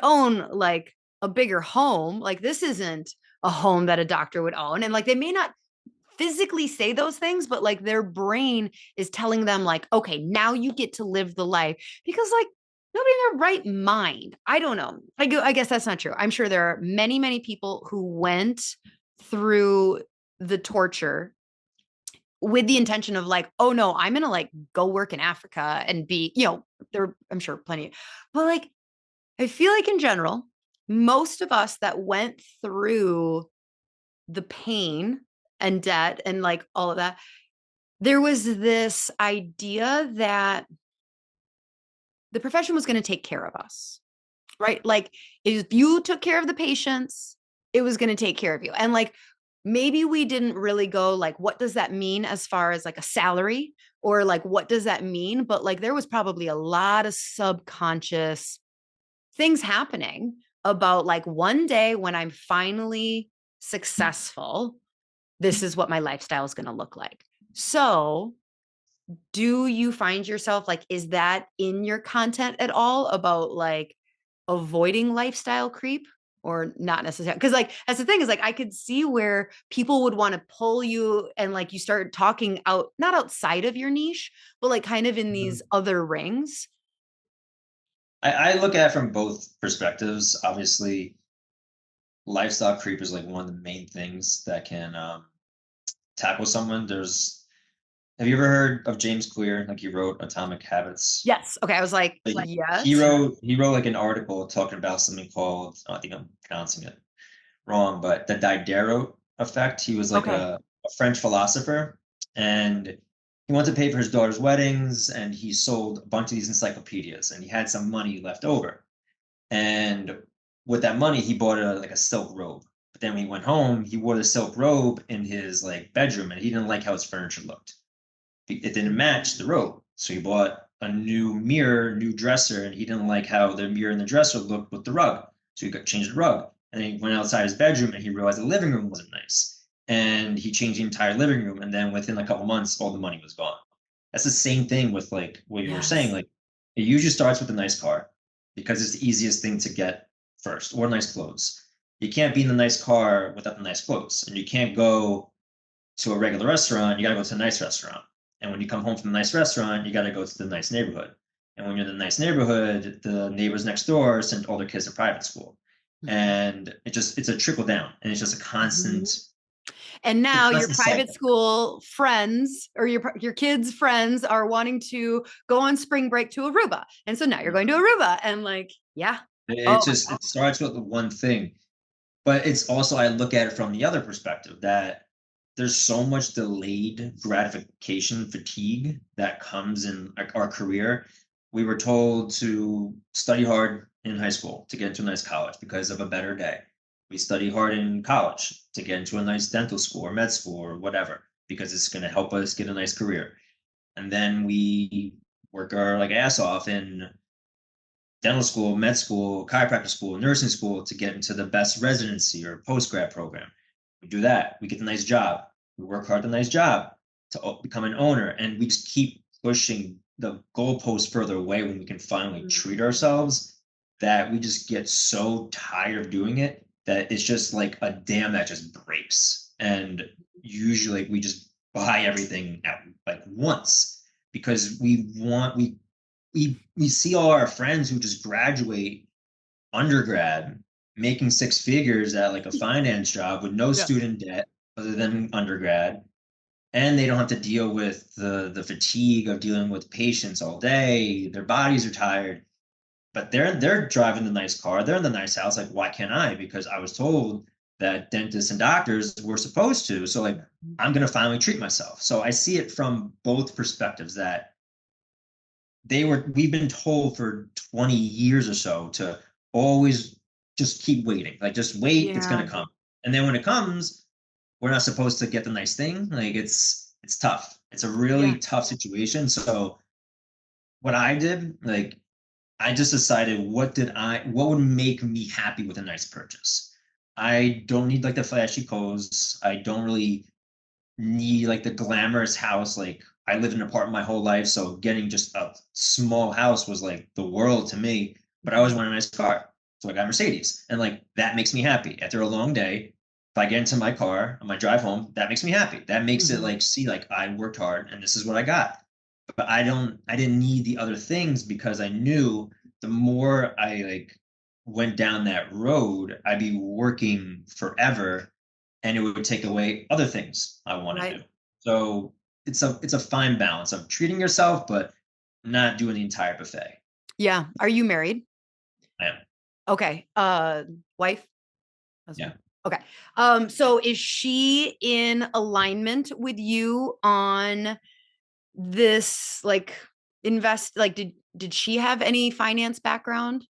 Speaker 1: own like a bigger home. Like this isn't a home that a doctor would own. And like they may not physically say those things, but like their brain is telling them like, okay, now you get to live the life, because like nobody in their right mind. I don't know. I guess that's not true. I'm sure there are many, many people who went through the torture with the intention of like, oh no, I'm gonna like go work in Africa and be, there, I'm sure plenty, but like I feel like in general, most of us that went through the pain and debt and like all of that, there was this idea that the profession was going to take care of us, right? Like if you took care of the patients, it was going to take care of you. And like maybe we didn't really go like, what does that mean as far as like a salary, or like what does that mean? But like there was probably a lot of subconscious things happening about like, one day when I'm finally successful, this is what my lifestyle is going to look like. So do you find yourself like, is that in your content at all about like avoiding lifestyle creep, or not necessarily? Because like that's the thing, is like I could see where people would want to pull you and like you start talking out, not outside of your niche, but like kind of in these
Speaker 2: Mhm.
Speaker 1: other rings.
Speaker 2: I look at it from both perspectives. Obviously, lifestyle creep is like one of the main things that can tackle someone. Have you ever heard of James Clear? Like he wrote Atomic Habits.
Speaker 1: Yes. Okay. I was like,
Speaker 2: But he
Speaker 1: yes.
Speaker 2: wrote like an article talking about something called, I think I'm pronouncing it wrong, but the Diderot effect. He was like
Speaker 1: Okay.
Speaker 2: a French philosopher, and he wanted to pay for his daughter's weddings, and he sold a bunch of these encyclopedias, and he had some money left over. And with that money, he bought a silk robe. But then when he went home, he wore the silk robe in his like bedroom, and he didn't like how his furniture looked. It didn't match the robe. So he bought a new mirror, new dresser, and he didn't like how the mirror and the dresser looked with the rug. So he got changed the rug. And then he went outside his bedroom and he realized the living room wasn't nice. And he changed the entire living room. And then within a couple months, all the money was gone. That's the same thing with like what you were saying.
Speaker 1: Yes.
Speaker 2: Like it usually starts with a nice car because it's the easiest thing to get first, or nice clothes. You can't be in the nice car without the nice clothes. And you can't go to a regular restaurant, you got to go to a nice restaurant. And when you come home from the nice restaurant, you got to go to the nice neighborhood. And when you're in the nice neighborhood, the neighbors next door send all their kids to private school. And it's a trickle down, and it's just a
Speaker 1: Mhm.
Speaker 2: constant,
Speaker 1: And
Speaker 2: a
Speaker 1: now your
Speaker 2: constant
Speaker 1: private
Speaker 2: cycle.
Speaker 1: school friends, or your kids' friends, are wanting to go on spring break to Aruba. And so now you're going to
Speaker 2: Mhm.
Speaker 1: Aruba, and like, yeah.
Speaker 2: It
Speaker 1: Oh my
Speaker 2: just it starts with the one thing, but it's also, I look at it from the other perspective that there's so much delayed gratification fatigue that comes in like our career. We were told to study hard in high school to get into a nice college because of a better day. We study hard in college to get into a nice dental school or med school or whatever because it's going to help us get a nice career. And then we work our like ass off in dental school, med school, chiropractor school, nursing school to get into the best residency or post grad program. We do that. We get the nice job. We work hard at the nice job to become an owner, and we just keep pushing the goalpost further away when we can finally treat
Speaker 1: God.
Speaker 2: ourselves. That we just get so tired of doing it that it's just like a dam that just breaks. And usually we just buy everything at like once because we see all our friends who just graduate undergrad making six figures at like a finance job with no
Speaker 1: Yeah.
Speaker 2: student debt other than undergrad, and they don't have to deal with the fatigue of dealing with patients all day. Their bodies are tired, but they're driving the nice car, they're in the nice house. Like, why can't I? Because I was told that dentists and doctors were supposed to. So like, I'm gonna finally treat myself. So I see it from both perspectives that we've been told for 20 years or so to always just keep waiting. Like, just wait, it's
Speaker 1: Yeah.
Speaker 2: gonna come. And then when it comes, we're not supposed to get the nice thing. Like, it's tough. It's a
Speaker 1: Yeah.
Speaker 2: really tough situation. So what I did, like, I just decided what would make me happy with a nice purchase. I don't need like the flashy clothes. I don't really need like the glamorous house. Like, I lived in an apartment my whole life, so getting just a small house was like the world to me. But I
Speaker 1: Mhm.
Speaker 2: always wanted a nice car, so I got a Mercedes, and like that makes me happy. After a long day, if I get into my car on my drive home, that makes me happy. That makes it
Speaker 1: Mhm.
Speaker 2: like, see, like I worked hard and this is what I got. But I didn't need the other things because I knew the more I like went down that road, I'd be working forever and it would take away other things I want to
Speaker 1: Right.
Speaker 2: do. So it's a fine balance of treating yourself, but not doing the entire buffet.
Speaker 1: Yeah. Are you married?
Speaker 2: I am.
Speaker 1: Okay. Wife,
Speaker 2: Yeah.
Speaker 1: husband. Okay. So is she in alignment with you on this, like, invest, like, did she have any finance background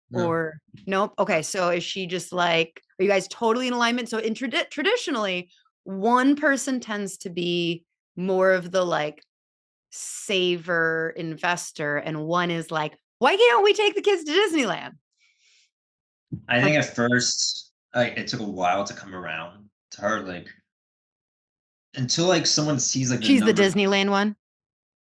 Speaker 2: No.
Speaker 1: or nope? Okay.
Speaker 2: No.
Speaker 1: So is she just like, are you guys totally in alignment? So traditionally, one person tends to be more of the like saver investor, and one is like, why can't we take the kids to Disneyland?
Speaker 2: I
Speaker 1: Like,
Speaker 2: think at first, like, it took a while to come around to her, like, until like someone sees like the
Speaker 1: she's the
Speaker 2: numbers.
Speaker 1: Disneyland one.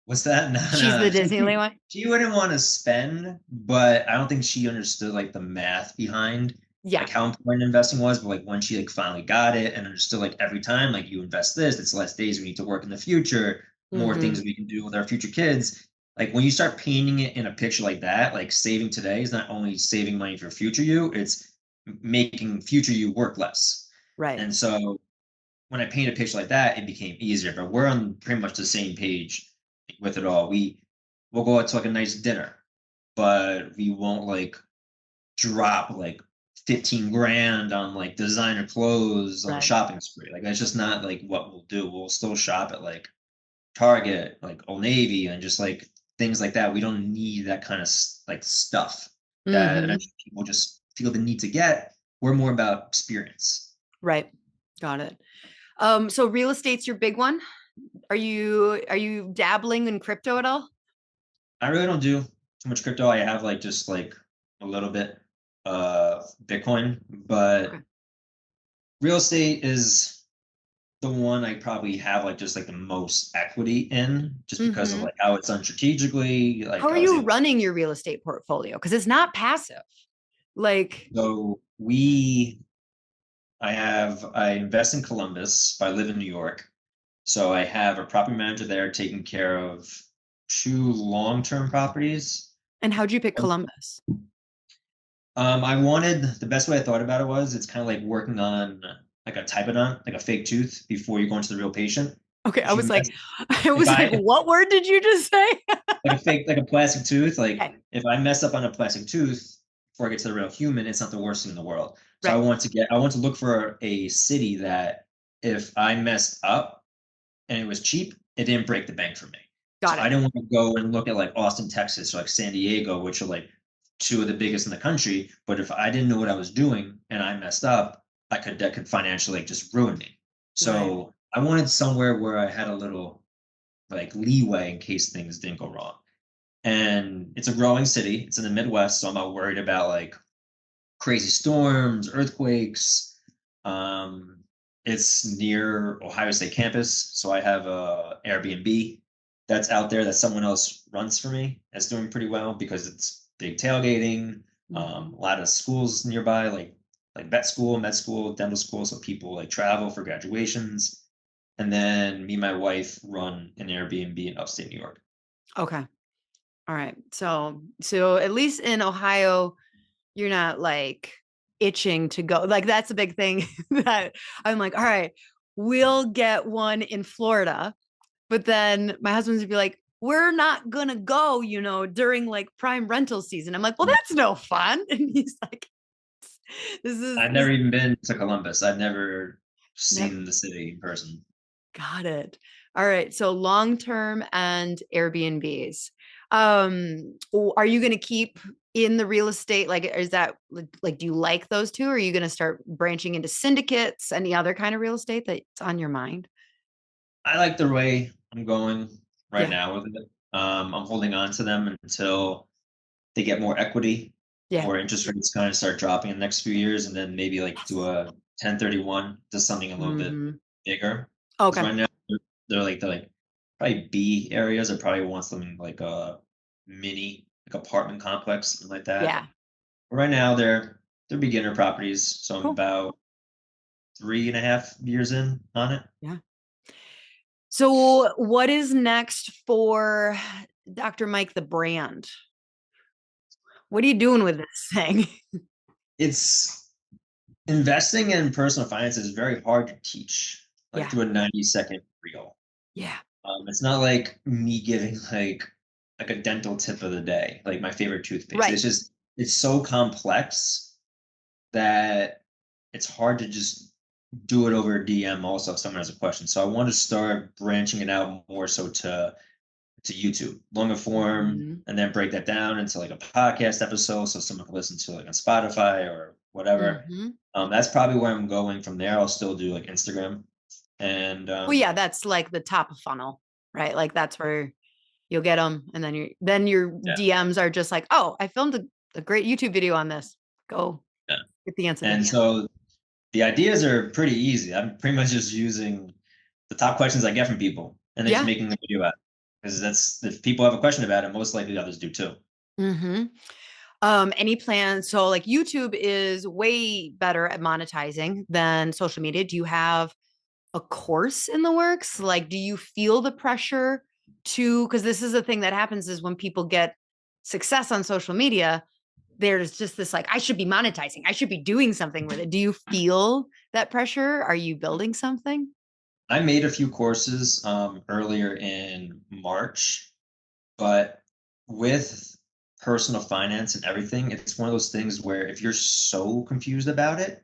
Speaker 2: What's that? No,
Speaker 1: She's
Speaker 2: no.
Speaker 1: the Disneyland one.
Speaker 2: She wouldn't want to spend, but I don't think she understood like the math behind
Speaker 1: Yeah.
Speaker 2: like how important investing was. But like when she like finally got it and understood like every time like you invest this, it's less days we need to work in the future, more things
Speaker 1: Mm-hmm.
Speaker 2: we can do with our future kids. Like when you start painting it in a picture like that, like saving today is not only saving money for future you, it's making future you work less.
Speaker 1: Right.
Speaker 2: And so when I paint a picture like that, it became easier. But we're on pretty much the same page with it all. We'll go out to like a nice dinner, but we won't like drop like 15 grand on like designer clothes on a
Speaker 1: Right.
Speaker 2: shopping spree. Like that's just not like what we'll do. We'll still shop at like Target, like Old Navy, and just like things like that. We don't need that kind of like stuff that
Speaker 1: Mm-hmm.
Speaker 2: eventually people just feel the need to get. We're more about experience.
Speaker 1: Right. Got it. So real estate's your big one. Are you dabbling in crypto at all?
Speaker 2: I really don't do too much crypto. I have like just like a little bit Bitcoin, but
Speaker 1: Okay.
Speaker 2: real estate is the one I probably have like just like the most equity in just because of
Speaker 1: Mm-hmm.
Speaker 2: like how it's done strategically.
Speaker 1: How
Speaker 2: Like
Speaker 1: are
Speaker 2: I was
Speaker 1: you
Speaker 2: able
Speaker 1: running your real estate portfolio? Because it's not passive. Like,
Speaker 2: so I invest in Columbus, but I live in New York. So I have a property manager there taking care of two long-term properties.
Speaker 1: and how'd you pick Columbus?
Speaker 2: I wanted the best way I thought about it was it's kind of like working on like a typodont, like a fake tooth before you go into the real patient.
Speaker 1: Okay, I
Speaker 2: If you
Speaker 1: was like,
Speaker 2: mess,
Speaker 1: I was like,
Speaker 2: if
Speaker 1: what word did you just say?
Speaker 2: like a fake like a plastic tooth, like
Speaker 1: Okay,
Speaker 2: if I mess up on a plastic tooth before I get to the real human, it's not the worst thing in the world. So
Speaker 1: right,
Speaker 2: I want to look for a city that if I messed up and it was cheap, it didn't break the bank for me. So
Speaker 1: got
Speaker 2: I
Speaker 1: it.
Speaker 2: didn't want to go and look at like Austin, Texas, or like San Diego, which are like two of the biggest in the country. But if I didn't know what I was doing and I messed up, that could financially like just ruin me.
Speaker 1: Right.
Speaker 2: So I wanted somewhere where I had a little like leeway in case things didn't go wrong. And it's a growing city. It's in the Midwest, so I'm not worried about like crazy storms, earthquakes. Um, it's near Ohio State campus, so I have a Airbnb that's out there that someone else runs for me. That's doing pretty well because it's big tailgating.
Speaker 1: Mhm.
Speaker 2: A lot of schools nearby, like like vet school, med school, dental school. So people like travel for graduations. And then me and my wife run an Airbnb in upstate New York.
Speaker 1: Okay. All right. So at least in Ohio, you're not like itching to go. Like that's a big thing that I'm like, all right, we'll get one in Florida. But then my husband's would be like, we're not gonna go, during like prime rental season. I'm like, well, that's no fun. And he's like, this is
Speaker 2: I've
Speaker 1: this
Speaker 2: never even been to Columbus. I've never
Speaker 1: never
Speaker 2: seen the city in person.
Speaker 1: got it. All right. So long term and Airbnbs. Are you gonna keep in the real estate? Like, is that like do you like those two? Or are you gonna start branching into syndicates, any other kind of real estate that's on your mind?
Speaker 2: I like the way I'm going right
Speaker 1: Yeah.
Speaker 2: now with it. I'm holding on to them until they get more equity
Speaker 1: Yeah.
Speaker 2: or interest rates kind of start dropping in the next few years, and then maybe like do
Speaker 1: Yes.
Speaker 2: a 1031, do something a little bit
Speaker 1: Hmm.
Speaker 2: bigger. Because
Speaker 1: Okay.
Speaker 2: right now they're like probably B areas. I probably want something like a mini like apartment complex, something like that.
Speaker 1: Yeah.
Speaker 2: Right now they're beginner properties, so I'm
Speaker 1: Cool.
Speaker 2: about 3.5 years in on it.
Speaker 1: Yeah. So, what is next for Dr. Mike the brand? What are you doing with this thing?
Speaker 2: It's investing in personal finance is very hard to teach, like
Speaker 1: Yeah.
Speaker 2: through a 90-second reel.
Speaker 1: Yeah.
Speaker 2: It's not like me giving like a dental tip of the day, like my favorite toothpaste.
Speaker 1: Right.
Speaker 2: It's just it's so complex that it's hard to just do it over DM also if someone has a question. So I want to start branching it out more so to YouTube, longer form,
Speaker 1: Hmm.
Speaker 2: and then break that down into like a podcast episode so someone can listen to like on Spotify or whatever.
Speaker 1: Hmm.
Speaker 2: That's probably where I'm going from there. I'll still do like Instagram and
Speaker 1: Well, yeah, that's like the top of funnel, right? Like that's where you'll get them, and then your
Speaker 2: yeah,
Speaker 1: DMs are just like, oh, I filmed a great YouTube video on this. Go
Speaker 2: yeah.
Speaker 1: get the incident.
Speaker 2: And so the ideas are pretty easy. I'm pretty much just using the top questions I get from people and then just
Speaker 1: Yeah.
Speaker 2: making a video out. Because that's if people have a question about it, most likely others do too.
Speaker 1: Hmm. Any plans? So like YouTube is way better at monetizing than social media. Do you have a course in the works? Like, do you feel the pressure to, because this is the thing that happens is when people get success on social media, there's just this like, I should be monetizing, I should be doing something with it. Do you feel that pressure? Are you building something?
Speaker 2: I made a few courses earlier in March, but with personal finance and everything, it's one of those things where if you're so confused about it,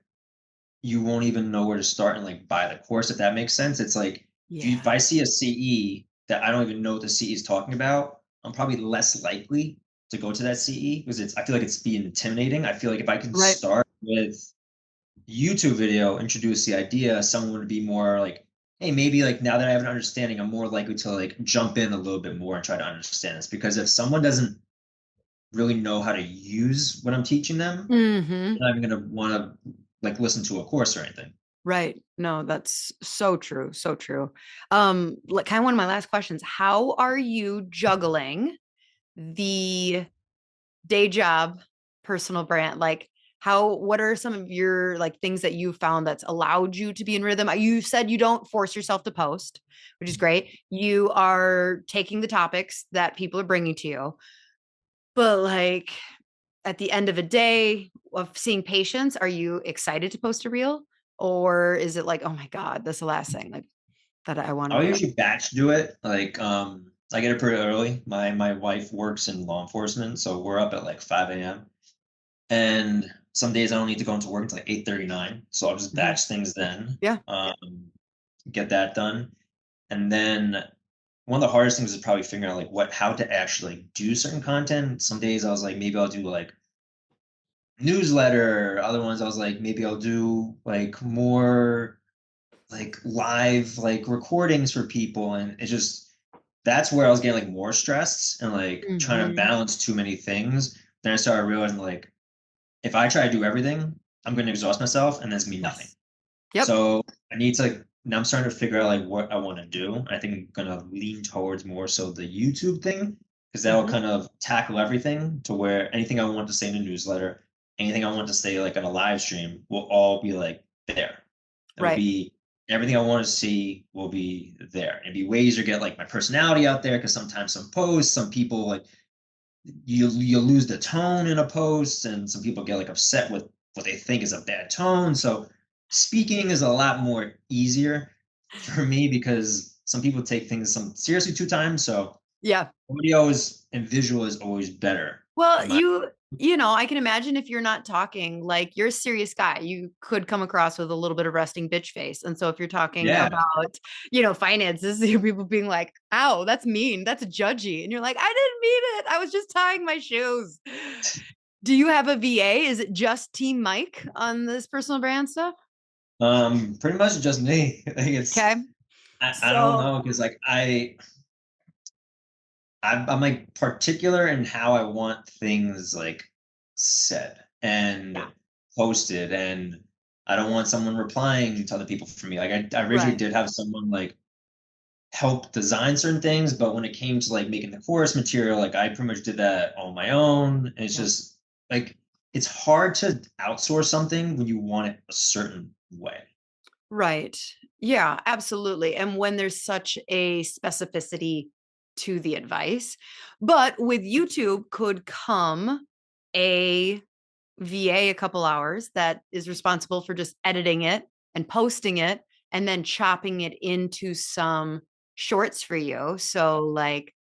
Speaker 2: you won't even know where to start and like buy the course, if that makes sense. It's like if
Speaker 1: Yeah.
Speaker 2: I see a CE that I don't even know what the CE is talking about, I'm probably less likely to go to that CE because I feel like it's being intimidating. I feel like if I can
Speaker 1: Right.
Speaker 2: start with YouTube video, introduce the idea, someone would be more like, hey, maybe like now that I have an understanding, I'm more likely to like jump in a little bit more and try to understand this. Because if someone doesn't really know how to use what I'm teaching them,
Speaker 1: Hmm.
Speaker 2: they're not even gonna want to like listen to a course or anything.
Speaker 1: Right. No, that's so true. So true. Like kind of one of my last questions. How are you juggling the day job, personal brand? Like what are some of your like things that you found that's allowed you to be in rhythm? You said you don't force yourself to post, which is great. You are taking the topics that people are bringing to you. But like at the end of a day of seeing patients, are you excited to post a reel? Or is it like, oh my God, that's the last thing like that I want to
Speaker 2: I'll
Speaker 1: do?
Speaker 2: usually batch do it. Like I get it pretty early. My wife works in law enforcement, so we're up at like 5 a.m. And some days I don't need to go into work until like 8:39. So I'll just
Speaker 1: Mhm.
Speaker 2: batch things then.
Speaker 1: Yeah.
Speaker 2: Get that done. And then one of the hardest things is probably figuring out like how to actually like, do certain content. Some days I was like, maybe I'll do like newsletter. Other ones I was like, maybe I'll do like more like live like recordings for people. And it just that's where I was getting like more stressed and like trying to
Speaker 1: Hmm.
Speaker 2: balance too many things. Then I started realizing like if I try to do everything, I'm going to exhaust myself and that's gonna be nothing.
Speaker 1: Yes. Yep.
Speaker 2: So I need to like now I'm starting to figure out like what I want to do. I think I'm gonna lean towards more so the YouTube thing because that'll
Speaker 1: Hmm.
Speaker 2: kind of tackle everything to where anything I want to say in a newsletter, anything I want to say like on a live stream will all be like there. It'll
Speaker 1: Right.
Speaker 2: be everything I want to see will be there. It'd be ways to get like my personality out there because sometimes some posts, some people like you lose the tone in a post, and some people get like upset with what they think is a bad tone. So speaking is a lot more easier for me because some people take things some seriously two times. So
Speaker 1: Yeah.
Speaker 2: audio is and visual is always better
Speaker 1: Well,
Speaker 2: in my
Speaker 1: I can imagine if you're not talking, like you're a serious guy, you could come across with a little bit of resting bitch face. And so if you're talking
Speaker 2: yeah.
Speaker 1: about, finances, people being like, ow, that's mean, that's judgy. And you're like, I didn't mean it. I was just tying my shoes. Do you have a VA? Is it just Team Mike on this personal brand stuff?
Speaker 2: Pretty much just me. Like
Speaker 1: Okay.
Speaker 2: I don't
Speaker 1: So,
Speaker 2: know because like I'm like particular in how I want things like said
Speaker 1: yeah,
Speaker 2: and posted, and I don't want someone replying to other people for me. Like I originally
Speaker 1: right.
Speaker 2: did have someone like help design certain things, but when it came to like making the course material, like I pretty much did that on my own. And it's
Speaker 1: Yeah.
Speaker 2: just like it's hard to outsource something when you want it a certain way.
Speaker 1: Right. Yeah, absolutely. And when there's such a specificity to the advice, but with YouTube could come a VA a couple hours that is responsible for just editing it and posting it and then chopping it into some shorts for you. So like,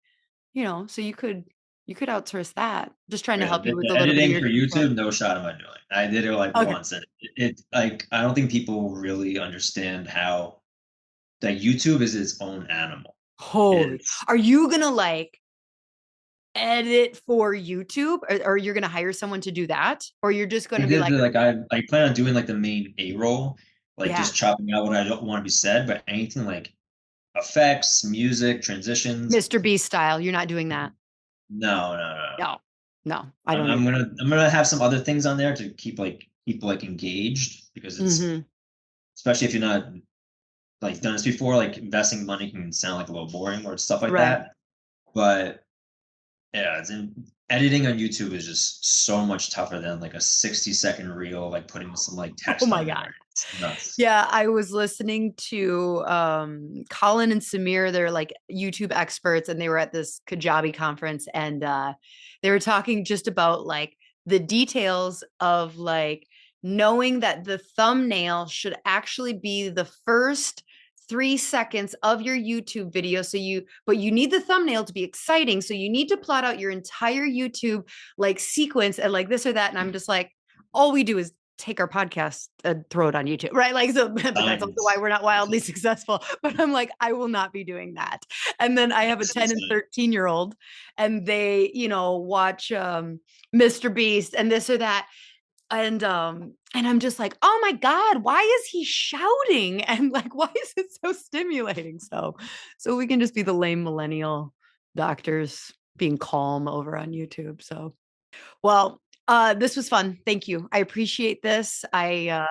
Speaker 1: so you could outsource that. Just trying to
Speaker 2: Yeah,
Speaker 1: help you with
Speaker 2: the
Speaker 1: a little bit of
Speaker 2: editing
Speaker 1: your
Speaker 2: for
Speaker 1: work.
Speaker 2: YouTube, no shot am I doing. I did it like
Speaker 1: Okay.
Speaker 2: once, and like I don't think people really understand how that YouTube is its own animal.
Speaker 1: Holy.
Speaker 2: It's
Speaker 1: Are you gonna like edit for YouTube, or you're going to hire someone to do that, or you're just going
Speaker 2: I
Speaker 1: to be
Speaker 2: did
Speaker 1: like,
Speaker 2: the, like I plan on doing like the main A roll, like
Speaker 1: yeah,
Speaker 2: just chopping out what I don't want to be said, but anything like effects, music, transitions,
Speaker 1: Mr. Beast style, you're not doing that.
Speaker 2: no.
Speaker 1: No, no, I
Speaker 2: I'm,
Speaker 1: don't
Speaker 2: I'm
Speaker 1: either.
Speaker 2: gonna I'm gonna have some other things on there to keep like people like engaged because it's
Speaker 1: Hmm.
Speaker 2: especially if you're not like done this before, like investing money can sound like a little boring or stuff like
Speaker 1: Right.
Speaker 2: that. But yeah, editing on YouTube is just so much tougher than like a 60-second reel, like putting some like
Speaker 1: Oh
Speaker 2: text
Speaker 1: my
Speaker 2: on
Speaker 1: God.
Speaker 2: there. It's nuts.
Speaker 1: Yeah, I was listening to Colin and Samir. They're like YouTube experts, and they were at this Kajabi conference, and they were talking just about like the details of like knowing that the thumbnail should actually be the first 3 seconds of your YouTube video. But you need the thumbnail to be exciting. So you need to plot out your entire YouTube like sequence and like this or that. And I'm just like, all we do is take our podcast and throw it on YouTube, right? Like, so, but that's also why
Speaker 2: Science.
Speaker 1: we're not wildly successful. But I'm like, I will not be doing that. And then I have a
Speaker 2: It's
Speaker 1: 10 and
Speaker 2: insane.
Speaker 1: 13-year-old, and they, watch Mr. Beast and this or that. And I'm just like, oh my God, why is he shouting? And like, why is it so stimulating? So we can just be the lame millennial doctors being calm over on YouTube. So well, this was fun. Thank you. I appreciate this. I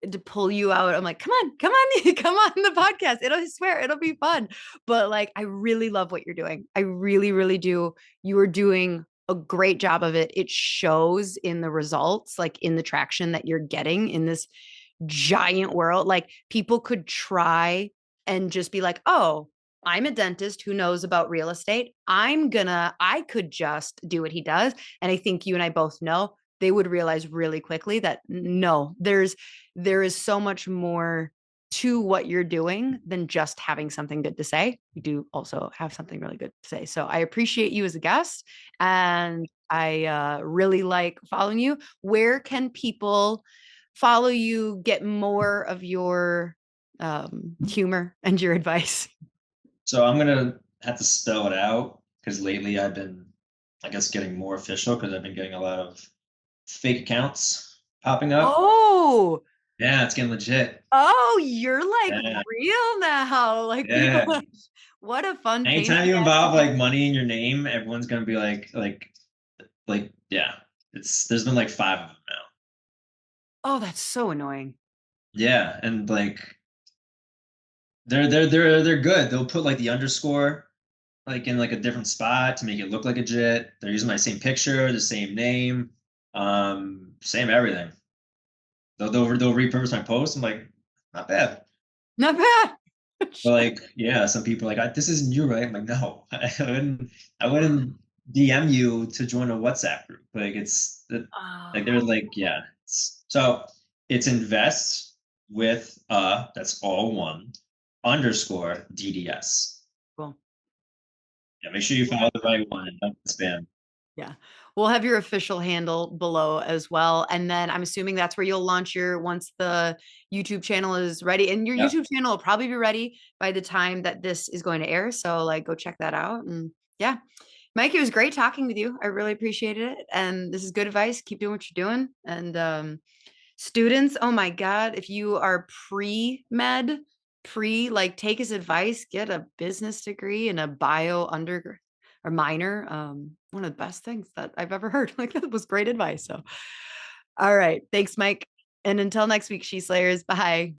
Speaker 1: to pull you out. I'm like, come on, come on the podcast. I swear it'll be fun. But like, I really love what you're doing. I really, really do. You are doing a great job of it. It shows in the results, like in the traction that you're getting in this giant world. Like people could try and just be like, oh, I'm a dentist who knows about real estate. I could just do what he does. And I think you and I both know they would realize really quickly that no, there is so much more to what you're doing than just having something good to say. You do also have something really good to say. So I appreciate you as a guest, and I really like following you. Where can people follow you, get more of your humor and your advice?
Speaker 2: So I'm gonna have to spell it out because lately I've been, I guess, getting more official because I've been getting a lot of fake accounts popping up.
Speaker 1: Oh,
Speaker 2: Yeah, it's getting legit.
Speaker 1: oh, you're like
Speaker 2: Yeah,
Speaker 1: real now. Like people,
Speaker 2: yeah.
Speaker 1: what a fun pain in
Speaker 2: Anytime
Speaker 1: the
Speaker 2: you
Speaker 1: ass to
Speaker 2: involve
Speaker 1: be.
Speaker 2: like money in your name, everyone's gonna be like yeah. It's there's been like five of them now.
Speaker 1: Oh, that's so annoying.
Speaker 2: Yeah, and like they're good. They'll put like the underscore like in like a different spot to make it look like a JIT. They're using my same picture, the same name. Same everything. They'll repurpose my post. I'm like, not bad.
Speaker 1: Not bad.
Speaker 2: But like, yeah, some people are like, this isn't you, right? I'm like, no, I wouldn't DM you to join a WhatsApp group. Like like they're
Speaker 1: Oh,
Speaker 2: like, yeah. So it's invest with that's all one underscore DDS.
Speaker 1: cool.
Speaker 2: Yeah, make sure you follow the right one and don't spam.
Speaker 1: Yeah. We'll have your official handle below as well. And then I'm assuming that's where you'll launch your once the YouTube channel is ready. And your
Speaker 2: Yeah.
Speaker 1: YouTube channel will probably be ready by the time that this is going to air. So like go check that out. And yeah. Mike, it was great talking with you. I really appreciated it. And this is good advice. Keep doing what you're doing. And students, oh my God, if you are pre-med, like take his advice, get a business degree and a bio under or minor. One of the best things that I've ever heard. Like that was great advice. So all right. Thanks, Mike. And until next week, She Slayers. Bye.